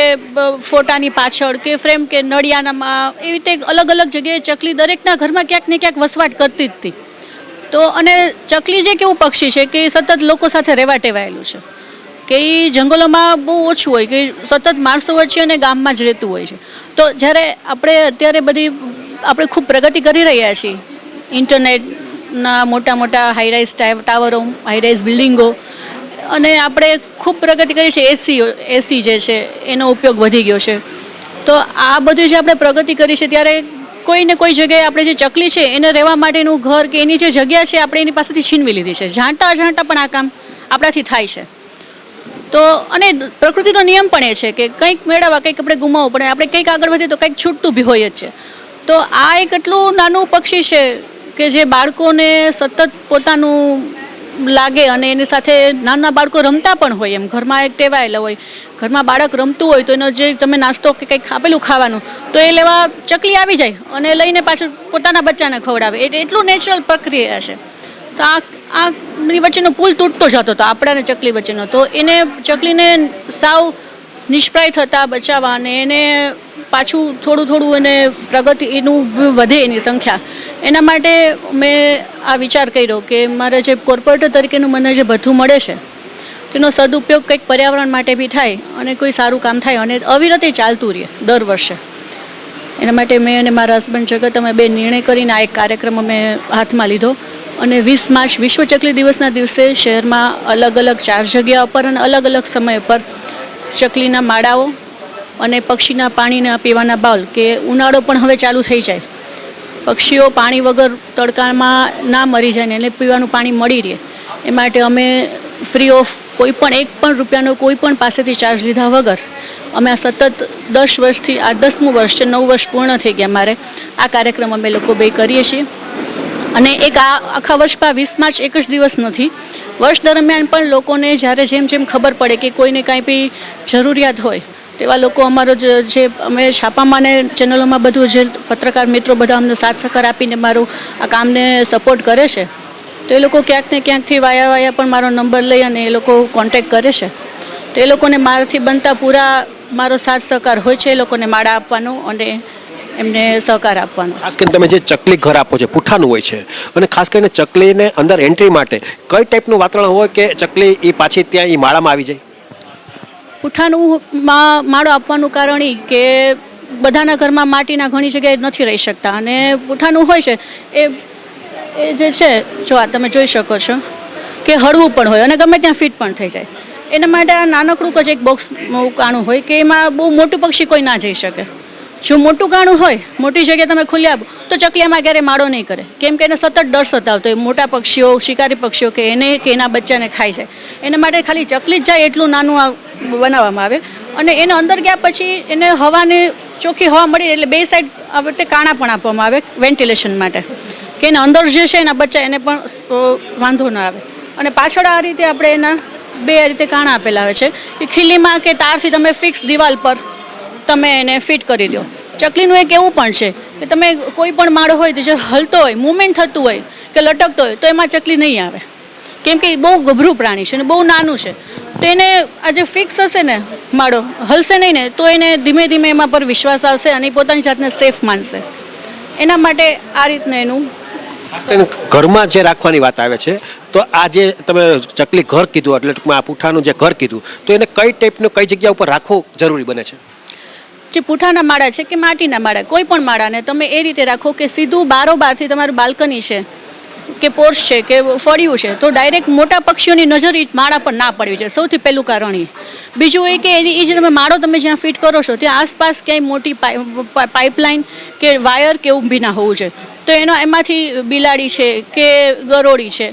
ફોટાની પાછળ કે ફ્રેમ કે નળિયાનામાં એવી રીતે અલગ અલગ જગ્યાએ ચકલી દરેકના ઘરમાં ક્યાંક ને ક્યાંક વસવાટ કરતી જ હતી. તો અને ચકલી જે કેવું પક્ષી છે કે સતત લોકો સાથે રહેવા ટેવાયેલું છે, કે એ જંગલોમાં બહુ ઓછું હોય, કે સતત માણસો વચ્ચે અને ગામમાં જ રહેતું હોય છે. તો જ્યારે આપણે અત્યારે બધી આપણે ખૂબ પ્રગતિ કરી રહ્યા છીએ, ઇન્ટરનેટના મોટા મોટા હાઈરાઇઝ ટાવરો, હાઈરાઇઝ બિલ્ડિંગો, અને આપણે ખૂબ પ્રગતિ કરી છે. એસી જે છે એનો ઉપયોગ વધી ગયો છે. તો આ બધું જે આપણે પ્રગતિ કરી છે ત્યારે કોઈ ને કોઈ જગ્યાએ આપણે જે ચકલી છે એને રહેવા માટેનું ઘર કે એની જે જગ્યા છે આપણે એની પાસેથી છીનવી લીધી છે. જાણતા અજાણતા પણ આ કામ આપણાથી થાય છે. તો અને પ્રકૃતિનો નિયમ પણ એ છે કે કંઈક મેળવવા કંઈક આપણે ગુમાવવું પડે. આપણે કંઈક આગળ વધીએ તો કંઈક છૂટતું બી હોય જ છે. તો આ એક એટલું નાનું પક્ષી છે કે જે બાળકોને સતત પોતાનું લાગે અને એની સાથે નાના બાળકો રમતા પણ હોય, એમ ઘરમાં એક ટેવાયેલા હોય, ઘરમાં બાળક રમતું હોય તો એનો જે તમે નાસ્તો કે કંઈક આપેલું ખાવાનું તો એ લેવા ચકલી આવી જાય અને લઈને પાછું પોતાના બચ્ચાને ખવડાવે. એટલું નેચરલ પ્રક્રિયા છે. તો આ વચ્ચેનો પુલ તૂટતો જતો હતો આપણા અને ચકલી વચ્ચેનો. તો એને ચકલીને સાવ નિષ્પ્રાય થતાં બચાવવા અને એને પાછું થોડું એને પ્રગતિ એનું વધે એની સંખ્યા, એના માટે મેં આ વિચાર કર્યો કે મારે જે કોર્પોરેટર તરીકેનું મને જે બધું મળે છે તેનો સદુપયોગ કંઈક પર્યાવરણ માટે બી થાય અને કોઈ સારું કામ થાય અને અવિરત ચાલતું રહે દર વર્ષે. એના માટે મેં અને મારા હસબન્ડ જગત અમે બે નિર્ણય કરીને આ એક કાર્યક્રમ અમે હાથમાં લીધો અને 20 માર્ચ વિશ્વ ચકલી દિવસના દિવસે શહેરમાં અલગ અલગ 4 જગ્યા પર અને અલગ અલગ સમય પર ચકલીના માળાઓ અને પક્ષીના પાણીના પીવાના બાઉલ, કે ઉનાળો પણ હવે ચાલુ થઈ જાય, પક્ષીઓ પાણી વગર તડકામાં ના મરી જાય ને એને પીવાનું પાણી મળી રહે એ માટે અમે ફ્રી ઓફ કોઈ પણ 1 પણ રૂપિયાનો કોઈ પણ પાસેથી ચાર્જ લીધા વગર અમે આ સતત 10 વર્ષથી આ 10મું વર્ષ છે, 9 વર્ષ પૂર્ણ થઈ ગયા મારે આ કાર્યક્રમ અમે લોકો બે કરીએ છીએ. અને એક આખા વર્ષમાં 20 માર્ચ એક જ દિવસ નથી, વર્ષ દરમિયાન પણ લોકોને જ્યારે જેમ જેમ ખબર પડે કે કોઈને કાંઈ બી જરૂરિયાત હોય તેવા લોકો અમારો જે અમે છાપામાં ને ચેનલોમાં બધું જે પત્રકાર મિત્રો બધા અમને સાથ સહકાર આપીને મારું આ કામને સપોર્ટ કરે છે તો એ લોકો ક્યાંક ને ક્યાંકથી વાયા પણ મારો નંબર લઈ અને એ લોકો કોન્ટેક્ટ કરે છે. તો એ લોકોને મારાથી બનતા પૂરા મારો સાથ સહકાર હોય છે, એ લોકોને માળા આપવાનો અને એમને સહકાર આપવાનો. ખાસ કરીને તમે જે ચકલી ઘર આપો છો પૂઠાનું હોય છે અને ખાસ કરીને ચકલીને અંદર એન્ટ્રી માટે કઈ ટાઈપનું વાતાવરણ હોય કે ચકલી એ પાછી ત્યાં એ માળામાં આવી જાય? પૂઠાનું માળો આપવાનું કારણ એ કે બધાના ઘરમાં માટીના ઘણી જગ્યાએ નથી રહી શકતા અને પૂઠાનું હોય છે એ જે છે જો આ તમે જોઈ શકો છો કે હળવું પણ હોય અને ગમે ત્યાં ફિટ પણ થઈ જાય. એના માટે આ નાનકડું જ એક બોક્સ કાણું હોય કે એમાં બહુ મોટું પક્ષી કોઈ ના જઈ શકે. જો મોટું કાણું હોય, મોટી જગ્યાએ તમે ખુલ્લી આપો તો ચકલી એમાં ક્યારેય માળો નહીં કરે, કેમ કે એને સતત ડર સતાવતો હોય મોટા પક્ષીઓ, શિકારી પક્ષીઓ કે એને કે એના બચ્ચાને ખાઈ જાય. એના માટે ખાલી ચકલી જ જાય એટલું નાનું આ બનાવવામાં આવે અને એને અંદર ગયા પછી એને હવાને ચોખ્ખી હવા મળી એટલે બે સાઈડ આ વખતે કાણા પણ આપવામાં આવે વેન્ટિલેશન માટે કે એને અંદર જે છે એના બચ્ચા એને પણ વાંધો ન આવે. અને પાછળ આ રીતે આપણે એના બે આ રીતે કાણા આપેલા આવે છે કે ખીલીમાં કે તારથી તમે ફિક્સ દિવાલ પર તમે એને ફિટ કરી દો. ચકલીનું એક એવું પણ છે કે તમે કોઈ પણ માળો હોય તો જે હલતો હોય, મૂવમેન્ટ થતું હોય કે લટકતો હોય તો એમાં ચકલી નહીં આવે, કેમ કે બહુ ગભરું પ્રાણી છે અને બહુ નાનું છે. તો એને આ જે ફિક્સ હશે ને માળો હલશે નહીં ને તો એને ધીમે ધીમે એમાં પર વિશ્વાસ આવશે અને પોતાની જાતને સેફ માનશે. એના માટે આ રીતનું એનું ખાસ કરીને ઘરમાં જે રાખવાની વાત આવે છે તો આ જે તમે ચકલી ઘર કીધું એટલે ટૂંકમાં આ પૂઠાનું જે ઘર કીધું તો એને કઈ ટાઈપનું કઈ જગ્યા ઉપર રાખવું જરૂરી બને છે? જે પૂઠાના માળા છે કે માટીના માળા, કોઈ પણ માળાને તમે એ રીતે રાખો કે સીધું બારોબારથી તમારું બાલ્કની છે કે પોર્ચ છે કે ફળિયું છે તો ડાયરેક્ટ મોટા પક્ષીઓની નજર એ માળા પર ના પડવી જોઈએ, સૌથી પહેલું કારણ એ. બીજું એ કે એ જે તમે માળો તમે જ્યાં ફિટ કરો છો ત્યાં આસપાસ ક્યાંય મોટી પાઇપલાઇન કે વાયર કે એવું બી ના હોવું જોઈએ. તો એમાંથી બિલાડી છે કે ગરોળી છે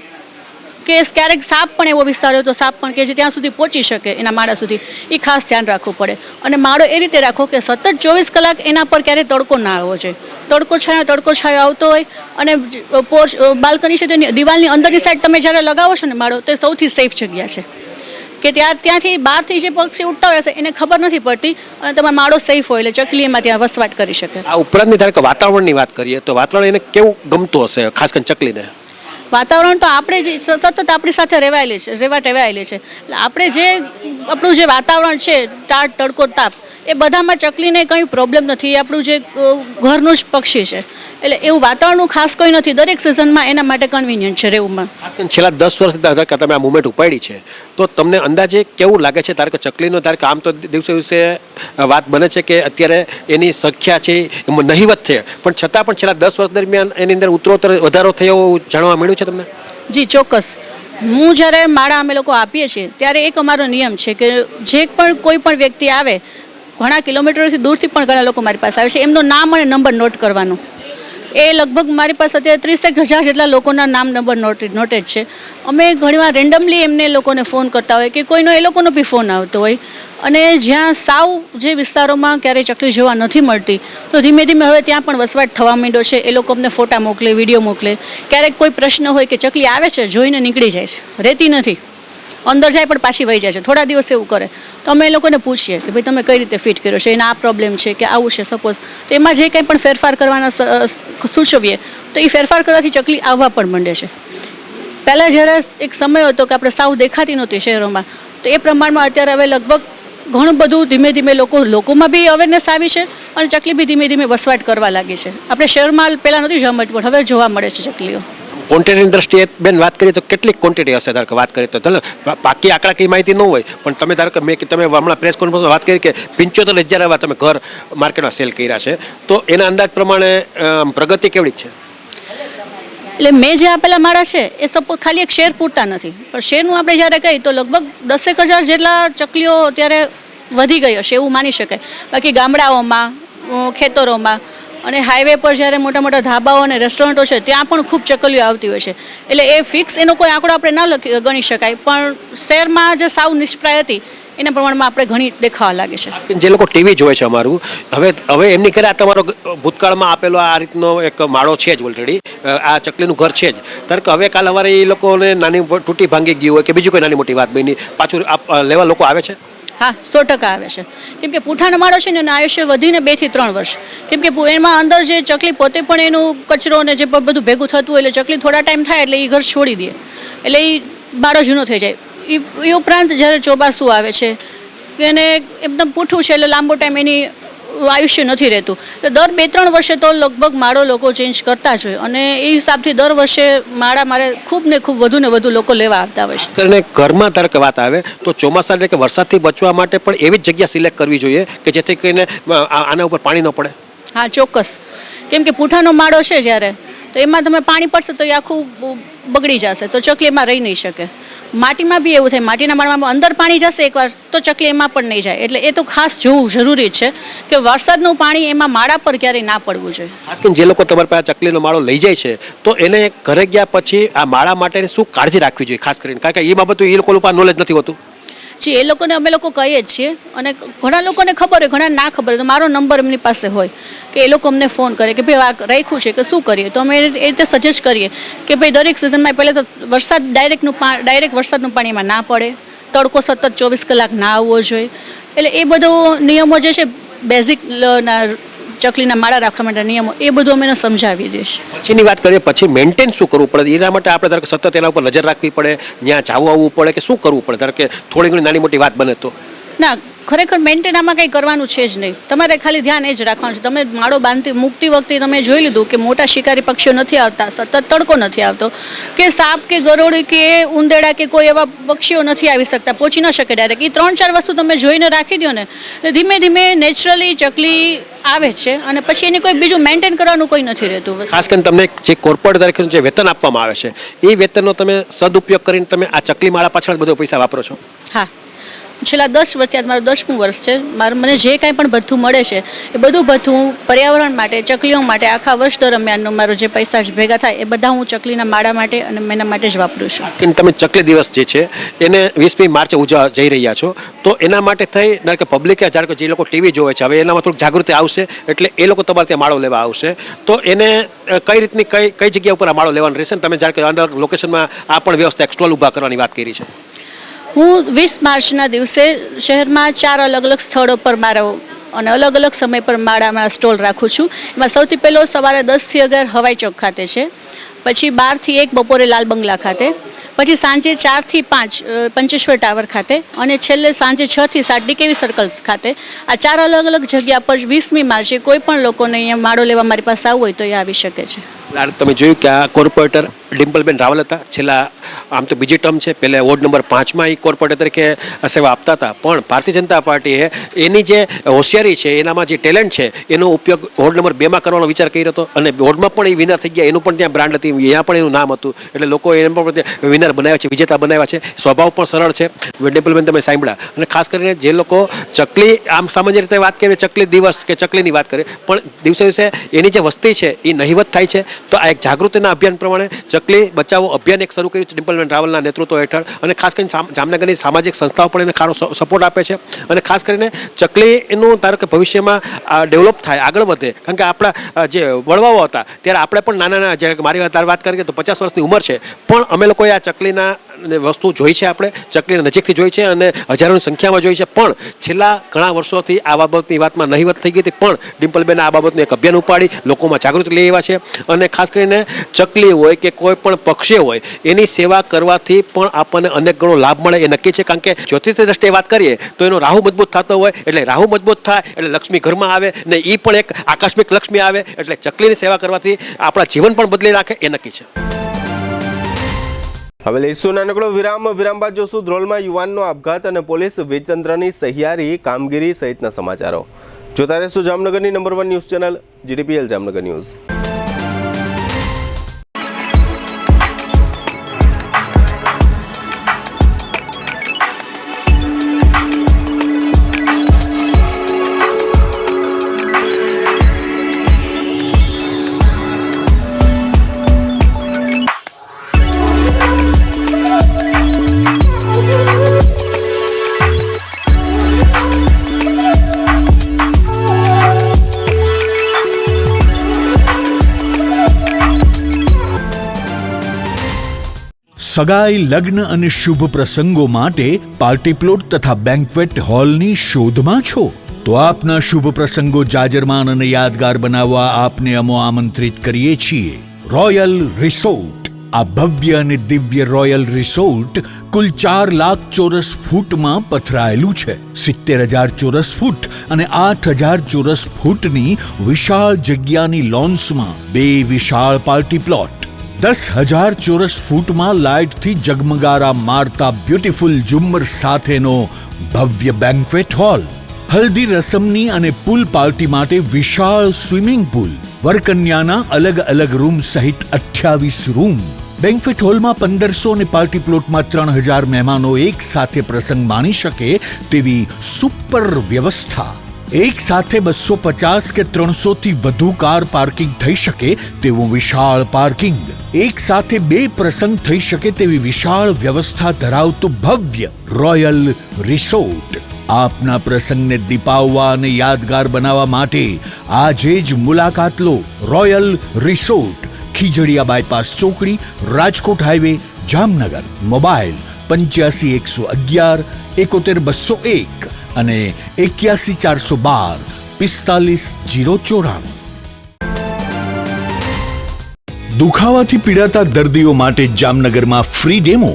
કે ક્યારેક સાપ પણ એવો વિસ્તાર હોય તો સાપ પણ કે જે ત્યાં સુધી પહોંચી શકે એના માળા સુધી, એ ખાસ ધ્યાન રાખવું પડે. અને માળો એ રીતે રાખો કે સતત 24 કલાક એના પર ક્યારેય તડકો ના આવવો જોઈએ. તડકો છાયો આવતો હોય અને પોર્ચ બાલ્કની છે તો દિવાલની અંદરની સાઈડ તમે જ્યારે લગાવો છો ને માળો તો એ સૌથી સેફ જગ્યા છે કે ત્યાંથી બહારથી જે પક્ષી ઉડતા હોય છે એને ખબર નથી પડતી અને તમારો માળો સેફ હોય એટલે ચકલી એમાં ત્યાં વસવાટ કરી શકે. આ ઉપરાંતની ધારો કે વાતાવરણની વાત કરીએ તો વાતાવરણ એને કેવું ગમતું હશે ખાસ કરીને ચકલીને? વાતાવરણ તો આપણે જે સતત આપણી સાથે રહેવા ટેવાયેલી છે એટલે આપણે જે આપણું જે વાતાવરણ છે ટાઢ તડકો તાપ એ બધામાં ચકલીને કંઈ પ્રોબ્લેમ નથી. એ આપણું જે ઘરનું જ પક્ષી છે એટલે એવું વાતાવરણનું ખાસ કોઈ નથી, દરેક સિઝનમાં એના માટે કન્વિનિયન્ટ છે રહેવું. ખાસ કરીને છેલ્લા 10 વર્ષથી તમે આ મુવમેન્ટ ઉપાડી છે તો તમને અંદાજે કેવું લાગે છે? ધારો કે ચકલીનો ધારો કે આમ તો દિવસે દિવસે વાત બને છે કે અત્યારે એની સંખ્યા છે નહિવત છે પણ છતાં પણ છેલ્લા 10 વર્ષ દરમિયાન એની અંદર ઉત્તરોત્તર વધારો થયો જાણવા મળ્યું છે તમને? જી ચોક્કસ. હું જ્યારે માળા અમે લોકો આપીએ છીએ ત્યારે એક અમારો નિયમ છે કે જે પણ કોઈ પણ વ્યક્તિ આવે, ઘણા કિલોમીટરથી દૂરથી પણ ઘણા લોકો મારી પાસે આવે છે, એમનું નામ અને નંબર નોટ કરવાનું એ લગભગ મારી પાસે અત્યારે 30,000 જેટલા લોકોના નામ નંબર નોટેડ છે. અમે ઘણીવાર રેન્ડમલી એમને લોકોને ફોન કરતા હોય કે કોઈનો એ લોકોનો બી ફોન આવતો હોય. અને જ્યાં સાવ જે વિસ્તારોમાં ક્યારેય ચકલી જોવા નથી મળતી તો ધીમે ધીમે હવે ત્યાં પણ વસવાટ થવા માંડ્યો છે. એ લોકો અમને ફોટા મોકલે, વિડીયો મોકલે. ક્યારેક કોઈ પ્રશ્ન હોય કે ચકલી આવે છે, જોઈને નીકળી જાય છે, રહેતી નથી, અંદર જાય પણ પાછી વહી જાય છે, થોડા દિવસ એવું કરે તો અમે એ લોકોને પૂછીએ કે ભાઈ તમે કઈ રીતે ફિટ કર્યો છે, એના આ પ્રોબ્લેમ છે કે આવું છે સપોઝ, તો એમાં જે કંઈ પણ ફેરફાર કરવાના સૂચવીએ તો એ ફેરફાર કરવાથી ચકલી આવવા પણ માંડે છે. પહેલાં જ્યારે એક સમય હતો કે આપણે સાવ દેખાતી નહોતી શહેરોમાં, તો એ પ્રમાણમાં અત્યારે હવે લગભગ ઘણું બધું ધીમે ધીમે લોકોમાં બી અવેરનેસ આવી છે અને ચકલી બી ધીમે ધીમે વસવાટ કરવા લાગી છે. આપણે શહેરમાં પહેલાં નથી જોવા મળતી પણ હવે જોવા મળે છે ચકલીઓ. ક્વોન્ટિટીની દ્રષ્ટિએ બેન વાત કરીએ તો કેટલી ક્વોન્ટિટી હશે? ધારો કે વાત કરીએ તો ચાલો બાકી આંકડાકીય માહિતી ન હોય પણ તમે ધારો કે તમે હમણાં પ્રેસ કોન્ફરન્સમાં વાત કરી કે 75,000 એવા તમે ઘર માર્કેટમાં સેલ કર્યા છે, તો એના અંદાજ પ્રમાણે પ્રગતિ કેવડી છે? એટલે મેં જે આપેલા માળા છે એ સપોઝ ખાલી એક શેર પૂરતા નથી, પણ શેરનું આપણે જ્યારે કહીએ તો લગભગ 10,000 જેટલા ચકલીઓ અત્યારે વધી ગઈ હશે એવું માની શકાય. બાકી ગામડાઓમાં, ખેતરોમાં અને હાઈવે પર જ્યારે મોટા મોટા ધાબાઓ અને રેસ્ટોરન્ટો છે ત્યાં પણ ખૂબ ચકલીઓ આવતી હોય છે. એટલે એ ફિક્સ એનો કોઈ આંકડો આપણે ના ગણી શકાય, પણ શહેરમાં જે સાવ નિષ્પ્રાય હતી એના પ્રમાણમાં આપણે ઘણી દેખાવા લાગે છે. જે લોકો ટીવી જોવે છે અમારું, હવે એમની કરે આ તમારો ભૂતકાળમાં આપેલો આ રીતનો એક માળો છે જ ઓલરેડી, આ ચકલીનું ઘર છે જ, ત્યારે કે હવે કાલ સવારે એ લોકોને નાની તૂટી ભાંગી ગયું હોય કે બીજી કોઈ નાની મોટી વાત બની પાછું લેવા લોકો આવે છે? હા, 100% આવે છે. કેમ કે પૂંઠાનો માળો છે ને એનું આયુષ્ય વધીને 2 થી 3 વર્ષ. કેમ કે એમાં અંદર જે ચકલી પોતે પણ એનું કચરો ને જે બધું ભેગું થતું હોય એટલે ચકલી થોડા ટાઈમ થાય એટલે એ ઘર છોડી દે, એટલે એ માળો જૂનો થઈ જાય. એ ઉપરાંત જ્યારે ચોમાસું આવે છે એને એકદમ પૂઠું છે એટલે લાંબો ટાઈમ એની આયુષ્ય નથી રહેતું, એટલે દર 2-3 વર્ષે તો લગભગ માળો લોકો ચેન્જ કરતા જ હોય. અને એ હિસાબથી દર વર્ષે માળા મારે ખૂબ ને ખૂબ વધુ ને વધુ લોકો લેવા આવતા હોય છે. કરીને ઘરમાં ધારો કે વાત આવે તો ચોમાસા એટલે કે વરસાદથી બચવા માટે પણ એવી જ જગ્યા સિલેક્ટ કરવી જોઈએ કે જેથી કરીને આના ઉપર પાણી ન પડે. હા, ચોક્કસ. કેમ કે પૂંઠાનો માળો છે જ્યારે તો એમાં તમે પાણી પડશે તો એ આખું બગડી જશે, તો ચકલી એમાં રહી નહીં શકે. માટીમાં બી એવું થાય, માટીના માળામાં અંદર પાણી જશે એકવાર તો ચકલી એમાં પણ નહીં જાય. એટલે એ તો ખાસ જોવું જરૂરી છે કે વરસાદનું પાણી એમાં માળા પર ક્યારેય ના પડવું જોઈએ. ખાસ કરીને જે લોકો તમારી પાસે ચકલીનો માળો લઈ જાય છે તો એને ઘરે ગયા પછી આ માળા માટે શું કાળજી રાખવી જોઈએ ખાસ કરીને? કારણ કે એ બાબતો એ લોકો પાસે નોલેજ નથી હોતું. જી, એ લોકોને અમે લોકો કહીએ જ છીએ અને ઘણા લોકોને ખબર હોય, ઘણા ના ખબર હોય, તો મારો નંબર એમની પાસે હોય કે એ લોકો અમને ફોન કરે કે ભાઈ આ રાખ્યું છે કે શું કરીએ, તો અમે એ રીતે સજેસ્ટ કરીએ કે ભાઈ દરેક સિઝનમાં પહેલાં તો ડાયરેક્ટ વરસાદનું પાણી એમાં ના પડે, તડકો સતત 24 કલાક ના આવવો જોઈએ. એટલે એ બધો નિયમો જે છે બેઝિક ચકલીના માળા રાખવા માટે નિયમો એ બધું અમે એને સમજાવી દઈશ. પછીની વાત કરીએ પછી મેન્ટેન શું કરવું પડે એના માટે આપણે ધારો કે સતત એના ઉપર નજર રાખવી પડે, ત્યાં જવું આવવું પડે કે શું કરવું પડે? ધારો કે થોડી ઘણી નાની મોટી વાત બને તો ના, ખરેખર મેન્ટેન આમાં કંઈ કરવાનું છે જ નહીં. તમારે ખાલી ધ્યાન એ જ રાખવાનું છે. તમે માળો મૂકતી વખતે તમે જોઈ લીધું કે મોટા શિકારી પક્ષીઓ નથી આવતા, સતત તડકો નથી આવતો, કે સાપ કે ગરોળી કે ઉંદેડા કે કોઈ એવા પક્ષીઓ નથી આવી શકતા, પહોંચી ન શકે ડાયરેક્ટ. એ 3-4 વસ્તુ તમે જોઈને રાખી દો ને, ધીમે ધીમે નેચરલી ચકલી આવે છે અને પછી એને કોઈ બીજું મેન્ટેન કરવાનું કોઈ નથી રહેતું. ખાસ કરીને તમને જે કોર્પોરેટ તરીકે જે વેતન આપવામાં આવે છે એ વેતનનો તમે સદુપયોગ કરીને તમે આ ચકલી માળા પાછળ બધો પૈસા વાપરો છો? હા, છેલ્લા 10 વર્ષથી આજ મારું 10મું વર્ષ છે. મને જે કાંઈ પણ ભથ્થું મળે છે એ બધું ભથ્થું પર્યાવરણ માટે, ચકલીઓ માટે આખા વર્ષ દરમિયાનનો મારો જે પૈસા ભેગા થાય એ બધા હું ચકલીના માળા માટે અને એના માટે જ વાપરું છું. ખાસ કરીને તમે ચકલી દિવસ જે છે એને 20મી માર્ચે ઉજવવા જઈ રહ્યા છો, તો એના માટે થઈ ધારો કે પબ્લિકે ધારો કે જે લોકો ટીવી જોવે છે હવે એનામાં થોડુંક જાગૃતિ આવશે એટલે એ લોકો તમારે ત્યાં માળો લેવા આવશે, તો એને કઈ રીતની કઈ જગ્યા ઉપર આ માળો લેવાનો રહેશે? તમે ધારો કે અંદર લોકેશનમાં આ પણ વ્યવસ્થા એક સ્ટોલ ઊભા કરવાની વાત કરી છે. હું 20 માર્ચના દિવસે શહેરમાં 4 અલગ સ્થળો પર મારો અને અલગ સમય પર માળામાં સ્ટોલ રાખું છું. એમાં સૌથી પહેલો સવારે 10 થી 11 હવાઈ ચોક ખાતે છે, પછી 12 થી 1 બપોરે લાલ બંગલા ખાતે, પછી સાંજે 4 થી 5 પંચેશ્વર ટાવર ખાતે અને છેલ્લે સાંજે 6 થી 7 ડીકેવી સર્કલ ખાતે. આ 4 અલગ જગ્યા પર 20મી માર્ચે કોઈ પણ લોકોને અહીંયા માળો લેવા મારી પાસે આવવું હોય તો એ આવી શકે છે. તમે જોયું કે આ કોર્પોરેટર ડિમ્પલબેન રાવલ હતા. છેલ્લા આમ તો બીજી ટર્મ છે, પહેલાં વોર્ડ નંબર 5માં એ કોર્પોરેટર તરીકે સેવા આપતા હતા. પણ ભારતીય જનતા પાર્ટીએ એની જે હોશિયારી છે, એનામાં જે ટેલેન્ટ છે, એનો ઉપયોગ વોર્ડ નંબર 2માં કરવાનો વિચાર કર્યો હતો. અને વોર્ડમાં પણ એ વિનર થઈ ગયા. એનું પણ ત્યાં બ્રાન્ડ હતી, અહીંયા પણ એનું નામ હતું. એટલે લોકો એને પણ વિનર બનાવ્યા છે, વિજેતા બનાવ્યા છે. સ્વભાવ પણ સરળ છે ડિમ્પલબેન, તમે સાંભળ્યા. અને ખાસ કરીને જે લોકો ચકલી, આમ સામાન્ય રીતે વાત કરીએ ચકલી દિવસ કે ચકલીની વાત કરીએ, પણ દિવસે દિવસે એની જે વસ્તી છે એ નહિવત થાય છે. તો આ એક જાગૃતિના અભિયાન પ્રમાણે ચકલી બચાવો અભિયાન એક શરૂ કર્યું છે ડિમ્પલબેન રાવલના નેતૃત્વ હેઠળ. અને ખાસ કરીને જામનગરની સામાજિક સંસ્થાઓ પણ એને ખારો સપોર્ટ આપે છે. અને ખાસ કરીને ચકલીનું ધારો કે ભવિષ્યમાં ડેવલપ થાય, આગળ વધે. કારણ કે આપણા જે વડવાઓ હતા ત્યારે આપણે પણ નાના જ્યારે મારી વાત કરીએ તો 50 વર્ષની ઉંમર છે, પણ અમે લોકોએ આ ચકલીના વસ્તુ જોઈ છે. આપણે ચકલીને નજીકથી જોઈ છે અને હજારોની સંખ્યામાં જોઈ છે. પણ છેલ્લા ઘણા વર્ષોથી આ બાબતની વાતમાં નહિવત થઈ ગઈ હતી. પણ ડિમ્પલબેન આ બાબતનું એક અભિયાન ઉપાડી લોકોમાં જાગૃતિ લઈ આવ્યા છે. અને ખાસ કરીને ચકલી હોય કે કોઈ પણ પક્ષી હોય, એની સેવા કરવાથી પણ આપણને અનેક ગણો લાભ મળે એ નક્કી છે. કારણ કે જ્યોતિષની દ્રષ્ટિએ વાત કરીએ તો એનો રાહુ મજબૂત થતો હોય, એટલે રાહુ મજબૂત થાય એટલે લક્ષ્મી ઘરમાં આવે ને એ પણ એક આકસ્મિક લક્ષ્મી આવે. એટલે ચકલીની સેવા કરવાથી આપણા જીવન પણ બદલી રાખે એ નક્કી છે. હવે લઈશું નાનકડો વિરામ બાદ જોશું ધ્રોલમાં યુવાનનો આપઘાત અને પોલીસ વીજતંત્રની સહિયારી કામગીરી સહિતના સમાચારો. જોતા રહેશું જામનગરની number 1 news channel GDPL Jamnagar news. સગાઈ, લગ્ન અને શુભ પ્રસંગો માટે પાર્ટી પ્લોટ તથા બેન્ક્વેટ હોલની શોધમાં છો? તો આપના શુભ પ્રસંગો જાજરમાન અને યાદગાર બનાવવા આપને અમો આમંત્રિત કરીએ છીએ રોયલ રિસોર્ટ. આ ભવ્ય અને દિવ્ય રોયલ રિસોર્ટ કુલ 4 લાખ ચોરસ ફૂટમાં પથરાયેલું છે. 70,000 ચોરસ ફૂટ અને 8,000 ચોરસ ફૂટની વિશાળ જગ્યાની લોન્સમાં 2 વિશાળ પાર્ટી પ્લોટ, 10,000 ચોરસ ફૂટમાં લાઇટથી જગમગારા મારતા બ્યુટીફુલ ઝુમ્મર સાથેનો ભવ્ય બેન્ક્વેટ હોલ, હલ્દી રસમની અને પૂલ પાર્ટી માટે વિશાળ સ્વિમિંગ પૂલ, વરકન્યાના અલગ અલગ રૂમ સહિત 28 રૂમ. બેન્ક્વેટ હોલમાં 1500 અને પાર્ટી પ્લોટમાં 3,000 મહેમાનો એક સાથે પ્રસંગ માણી શકે તેવી સુપર વ્યવસ્થા. એક સાથે 250 કે 300 થી વધુ કાર પાર્કિંગ થઈ શકે તેવું વિશાળ પાર્કિંગ, એક સાથે 2 પ્રસંગ થઈ શકે તેવી વિશાળ વ્યવસ્થા ધરાવતું ભવ્ય રોયલ રિસોર્ટ. આપના પ્રસંગને દીપાવવા અને યાદગાર બનાવવા માટે આજે જ મુલાકાત લો. રોયલ રિસોર્ટ, ખીજડીયા બાયપાસ ચોકડી, રાજકોટ હાઈવે, જામનગર. મોબાઈલ 85 111 71 201 અને 81 412 45 094. દુખાવાથી પીડાતા દર્દીઓ માટે જામનગરમાં ફ્રી ડેમો.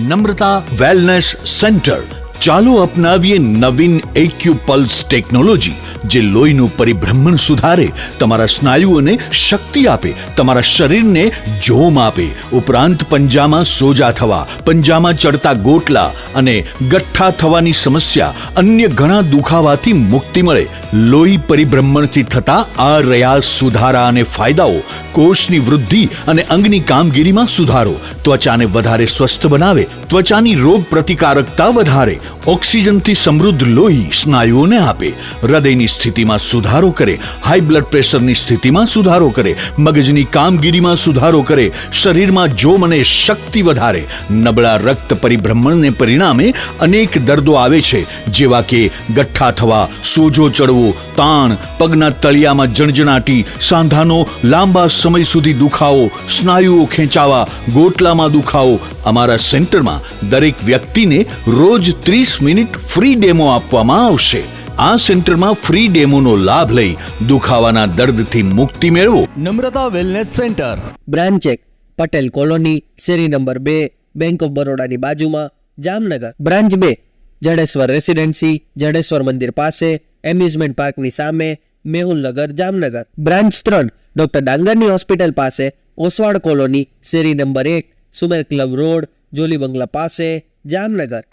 નમ્રતા વેલનેસ સેન્ટર. ચાલો અપનાવીએ નવીન એક્યુપલ્સ ટેકનોલોજી, જે લોહીનું પરિભ્રમણ સુધારે, તમારા સ્નાયુઓને શક્તિ આપે, તમારા શરીરને જોમ આપે. ઉપરાંત પંજામાં સોજા થવા, પંજામાં ચડતા ગોટલા અને ગઠ્ઠા થવાની સમસ્યા, અન્ય ઘણા દુખાવાથી મુક્તિ મળે. લોહી પરિભ્રમણથી થતા આ રહ્યા સુધારા અને ફાયદાઓ. કોષની વૃદ્ધિ અને અંગની કામગીરીમાં સુધારો, ત્વચાને વધારે સ્વસ્થ બનાવે, ત્વચાની રોગ પ્રતિકારકતા વધારે, ઓક્સિજનથી સમૃદ્ધ લોહી સ્નાયુઓને આપે, હૃદયની સ્થિતિમાં સુધારો કરે, હાઈ બ્લડ પ્રેશરની સ્થિતિમાં સુધારો કરે, મગજની કામગીરીમાં સુધારો કરે, શરીરમાં જોમ અને શક્તિ વધારે. નબળા રક્ત પરિભ્રમણને પરિણામે અનેક દર્દો આવે છે, જેવા કે ગઠ્ઠા થવા, સોજો ચડવો, તાણ, પગના તળિયામાં જણજણાટી, સાંધાનો લાંબા સમય સુધી દુખાવો, સ્નાયુઓ ખેંચાવા, ગોટલામાં દુખાવો. અમારા સેન્ટરમાં દરેક વ્યક્તિને રોજ 30 મિનિટ ફ્રી ડેમો આપવામાં આવશે. આ સેન્ટરમાં ફ્રી ડેમોનો લાભ લઈ દુખાવાના દર્દથી મુક્તિ મેળવો. Namrata wellness centre, branch 1 Patel colony, શેરી નંબર 2, બેંક ઓફ બરોડાની બાજુમાં, જામનગર. બ્રાન્ચ 2 જડેશ્વર રેસિડેન્સી, જડેશ્વર મંદિર પાસે, એમ્યુઝમેન્ટ પાર્કની સામે, મેહુલનગર, જામનગર. બ્રાન્ચ 3 ડોક્ટર ડાંગરની હોસ્પિટલ પાસે, ઓસવાડ કોલોની, શેરી number 1, Sumer club road, Jolly બંગલા પાસે, જામનગર.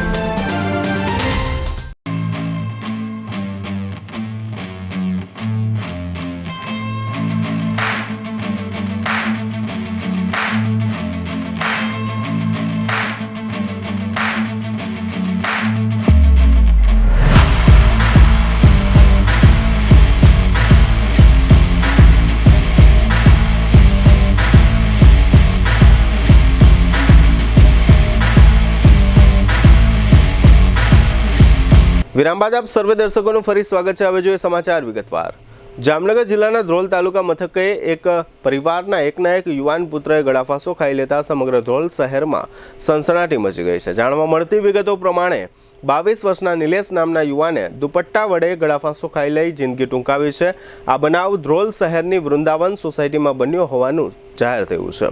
વિરામ બાદ આપ સર્વે દર્શકોનું ફરી સ્વાગત છે. હવે જોઈએ સમાચાર વિગતવાર. જામનગર જિલ્લાના ધ્રોલ તાલુકા મથકે એક પરિવારના એકના એક યુવાન પુત્રએ ગળાફાંસો ખાઈ લેતા સમગ્ર ધ્રોલ શહેરમાં સનસનાટી મચી ગઈ છે. જાણવા મળતી વિગતો પ્રમાણે 22 વર્ષના નિલેશ નામના યુવાને દુપટ્ટા વડે ગળાફાંસો ખાઈ લઈ જિંદગી ટૂંકાવી છે. આ બનાવ ધ્રોલ શહેરની વૃંદાવન સોસાયટીમાં બન્યો હોવાનું જાહેર થયું છે.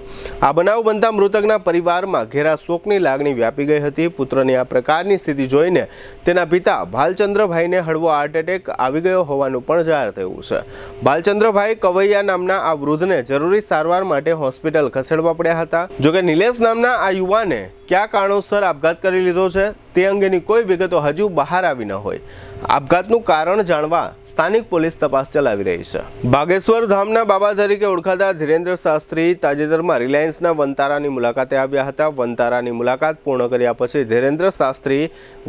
આ બનાવ બનતા મૃતકના પરિવારમાં ઘેરા શોકની લાગણી વ્યાપી ગઈ હતી. પુત્રની આ પ્રકારની સ્થિતિ જોઈને તેના પિતા ભાલચંદ્રભાઈને હળવો હાર્ટ એટેક આવી ગયો હોવાનું પણ જાહેર થયું છે. ભાલચંદ્રભાઈ કવૈયા નામના આ વૃદ્ધને જરૂરી સારવાર માટે હોસ્પિટલ ખસેડવા પડ્યા હતા. જોકે નિલેશ નામના આ યુવાને કયા કારણોસર આપઘાત કરી લીધો છે તે અંગેની કોઈ વિગતો હજુ બહાર આવી ન હોય. આપઘાતનું કારણ જાણવા સ્થાનિક પોલીસ તપાસ ચલાવી રહી છે. બાગેશ્વર ધામના બાબા તરીકે ઓળખાતા ધીરેન્દ્ર શાસ્ત્રી તાજેતરમાં રિલાયન્સના વનતારાની મુલાકાતે આવ્યા હતા. વનતારાની મુલાકાત પૂર્ણ કર્યા પછી ધીરેન્દ્ર શાસ્ત્રી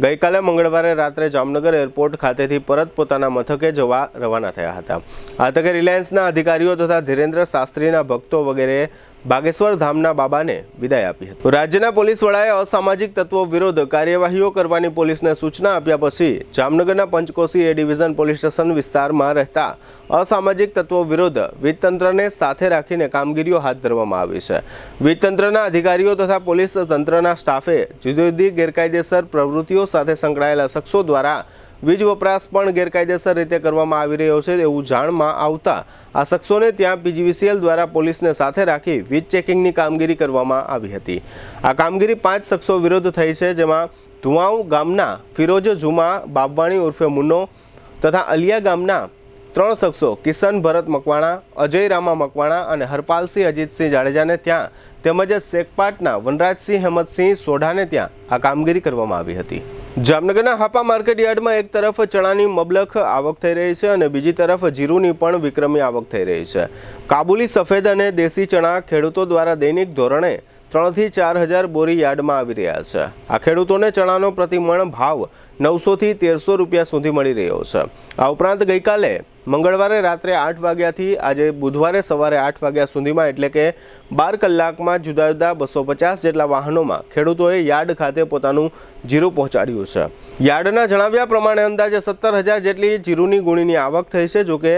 ગઈકાલે મંગળવારે રાત્રે જામનગર એરપોર્ટ ખાતેથી પરત પોતાના મથકે જવા રવાના થયા હતા. આ તકે રિલાયન્સના અધિકારીઓ તથા ધીરેન્દ્ર શાસ્ત્રીના ભક્તો વગેરે બાગેશ્વર ધામના બાબાને વિદાય આપી હતી. રાજ્યના પોલીસ વડાએ અસામાજિક તત્વો વિરુદ્ધ કાર્યવાહીઓ કરવાની પોલીસને સૂચના આપ્યા પછી જામનગરના પંચકોશી એ ડિવિઝન પોલીસ સ્ટેશન વિસ્તારમાં રહેતા અસામાજિક તત્વો વિરુદ્ધ વીજતંત્રને સાથે રાખીને કામગીરીઓ હાથ ધરવામાં આવી છે. વીજતંત્રના અધિકારીઓ તથા પોલીસ તંત્રના સ્ટાફે જુદી જુદી ગેરકાયદેસર પ્રવૃત્તિઓ સાથે સંકળાયેલા શખ્સો દ્વારા વીજ વપરાશ પણ ગેરકાયદેસર રીતે કરવામાં આવી રહ્યો છે એવું જાણમાં આવતા આ શખ્સોને ત્યાં પીજીવીસીએલ દ્વારા પોલીસને સાથે રાખી વીજ ચેકિંગની કામગીરી કરવામાં આવી હતી. આ કામગીરી 5 શખ્સો વિરુદ્ધ થઈ છે, જેમાં ધુવાઉ ગામના ફિરોજ જુમા બાબવાણી ઉર્ફે મુન્નો તથા અલિયા ગામના 3 શખ્સો કિશન ભરત મકવાણા, અજય રામા મકવાણા અને હરપાલસિંહ અજીતસિંહ જાડેજાને ત્યાં તેમજ શેખપાટના વનરાજસિંહ હેમતસિંહ સોઢાને ત્યાં આ કામગીરી કરવામાં આવી હતી. જામનગરના હાપા માર્કેટ યાર્ડમાં એક તરફ ચણાની મબલખ આવક થઈ રહી છે અને બીજી તરફ જીરુની પણ વિક્રમી આવક થઈ રહી છે. કાબુલી સફેદ અને દેશી ચણા ખેડૂતો દ્વારા દૈનિક ધોરણે 3 થી 4 હજાર બોરી યાર્ડમાં આવી રહ્યા છે. આ ખેડૂતોને ચણાનો પ્રતિમણ ભાવ 900 થી 1300 રૂપિયા સુધી મળી રહ્યો છે. આ ઉપરાંત ગઈકાલે મંગળવારે રાત્રે 8 વાગ્યાથી આજે બુધવારે સવારે 8 વાગ્યા સુધીમાં એટલે કે 12 કલાકમાં જુદા જુદા 250 જેટલા વાહનોમાં ખેડૂતોએ યાર્ડ ખાતે પોતાનું જીરું પહોંચાડ્યું છે. યાર્ડના જણાવ્યા પ્રમાણે અંદાજે 17,000 જેટલી જીરુની ગુણીની આવક થઈ છે. જોકે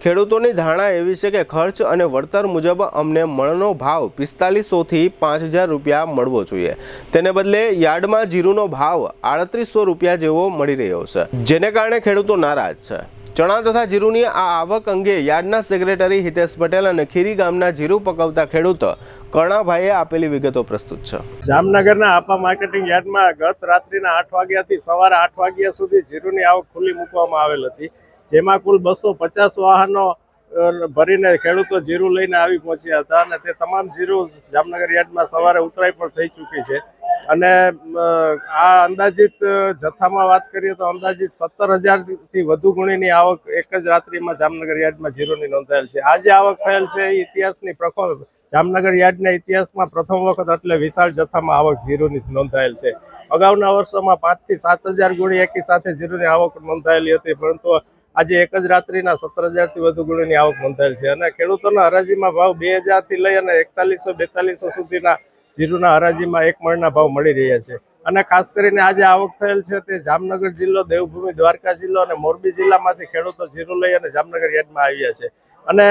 ખેડૂતોની ધારણા એવી છે કે ખર્ચ અને વળતર મુજબ અમને મણનો ભાવ 4500 થી 5000 રૂપિયા મળવો જોઈએ. તેને બદલે યાર્ડમાં જીરુનો ભાવ 3800 રૂપિયા જેવો મળી રહ્યો છે, જેને કારણે ખેડૂતો નારાજ છે. ચણા તથા જીરુની આ આવક અંગે યાર્ડના સેક્રેટરી હિતેશ પટેલ અને ખીરી ગામના જીરું પકવતા ખેડૂત કર્ણાભાઈએ આપેલી વિગતો પ્રસ્તુત છે. જામનગરના આપા માર્કેટિંગ યાર્ડમાં ગત રાત્રિના 8 વાગ્યાથી સવારે 8 વાગ્યા સુધી જીરુની આવક ખુલ્લી મૂકવામાં આવેલ હતી, જેમાં કુલ 250 વાહનો ભરીને ખેડૂતો જીરું લઈને આવી પહોંચ્યા હતા અને તે તમામ જીરું જામનગર યાર્ડમાં સવારે ઉતરાઈ પણ થઈ ચૂકી છે. અને આ અંદાજિત જથ્થામાં વાત કરીએ તો અંદાજિત 17,000 થી વધુ ગુણીની આવક એક જ રાત્રિમાં જામનગર યાર્ડમાં જીરુની નોંધાયેલ છે. આ જે આવક થયેલ છે એ ઇતિહાસની પ્રથમ જામનગર યાર્ડના ઇતિહાસમાં પ્રથમ વખત એટલે વિશાળ જથ્થામાં આવક જીરુની નોંધાયેલ છે. અગાઉના વર્ષોમાં 5 થી 7,000 ગુણી એકી સાથે જીરુની આવક નોંધાયેલી હતી, પરંતુ આજે એક જ રાત્રિના 17,000 થી વધુ ગુણીની આવક નોંધાયેલ છે. અને ખેડૂતોના હરાજીમાં ભાવ 2,000 થી લઈ અને 4100-4200 સુધીના જીરુના હરાજીમાં એક મણના ભાવ મળી રહ્યા છે. અને ખાસ કરીને આજે આવક થયેલ છે તે જામનગર જિલ્લો, દેવભૂમિ દ્વારકા જિલ્લો અને મોરબી જિલ્લામાંથી ખેડૂતો જીરું લઈ અને જામનગર યાર્ડમાં આવ્યા છે. અને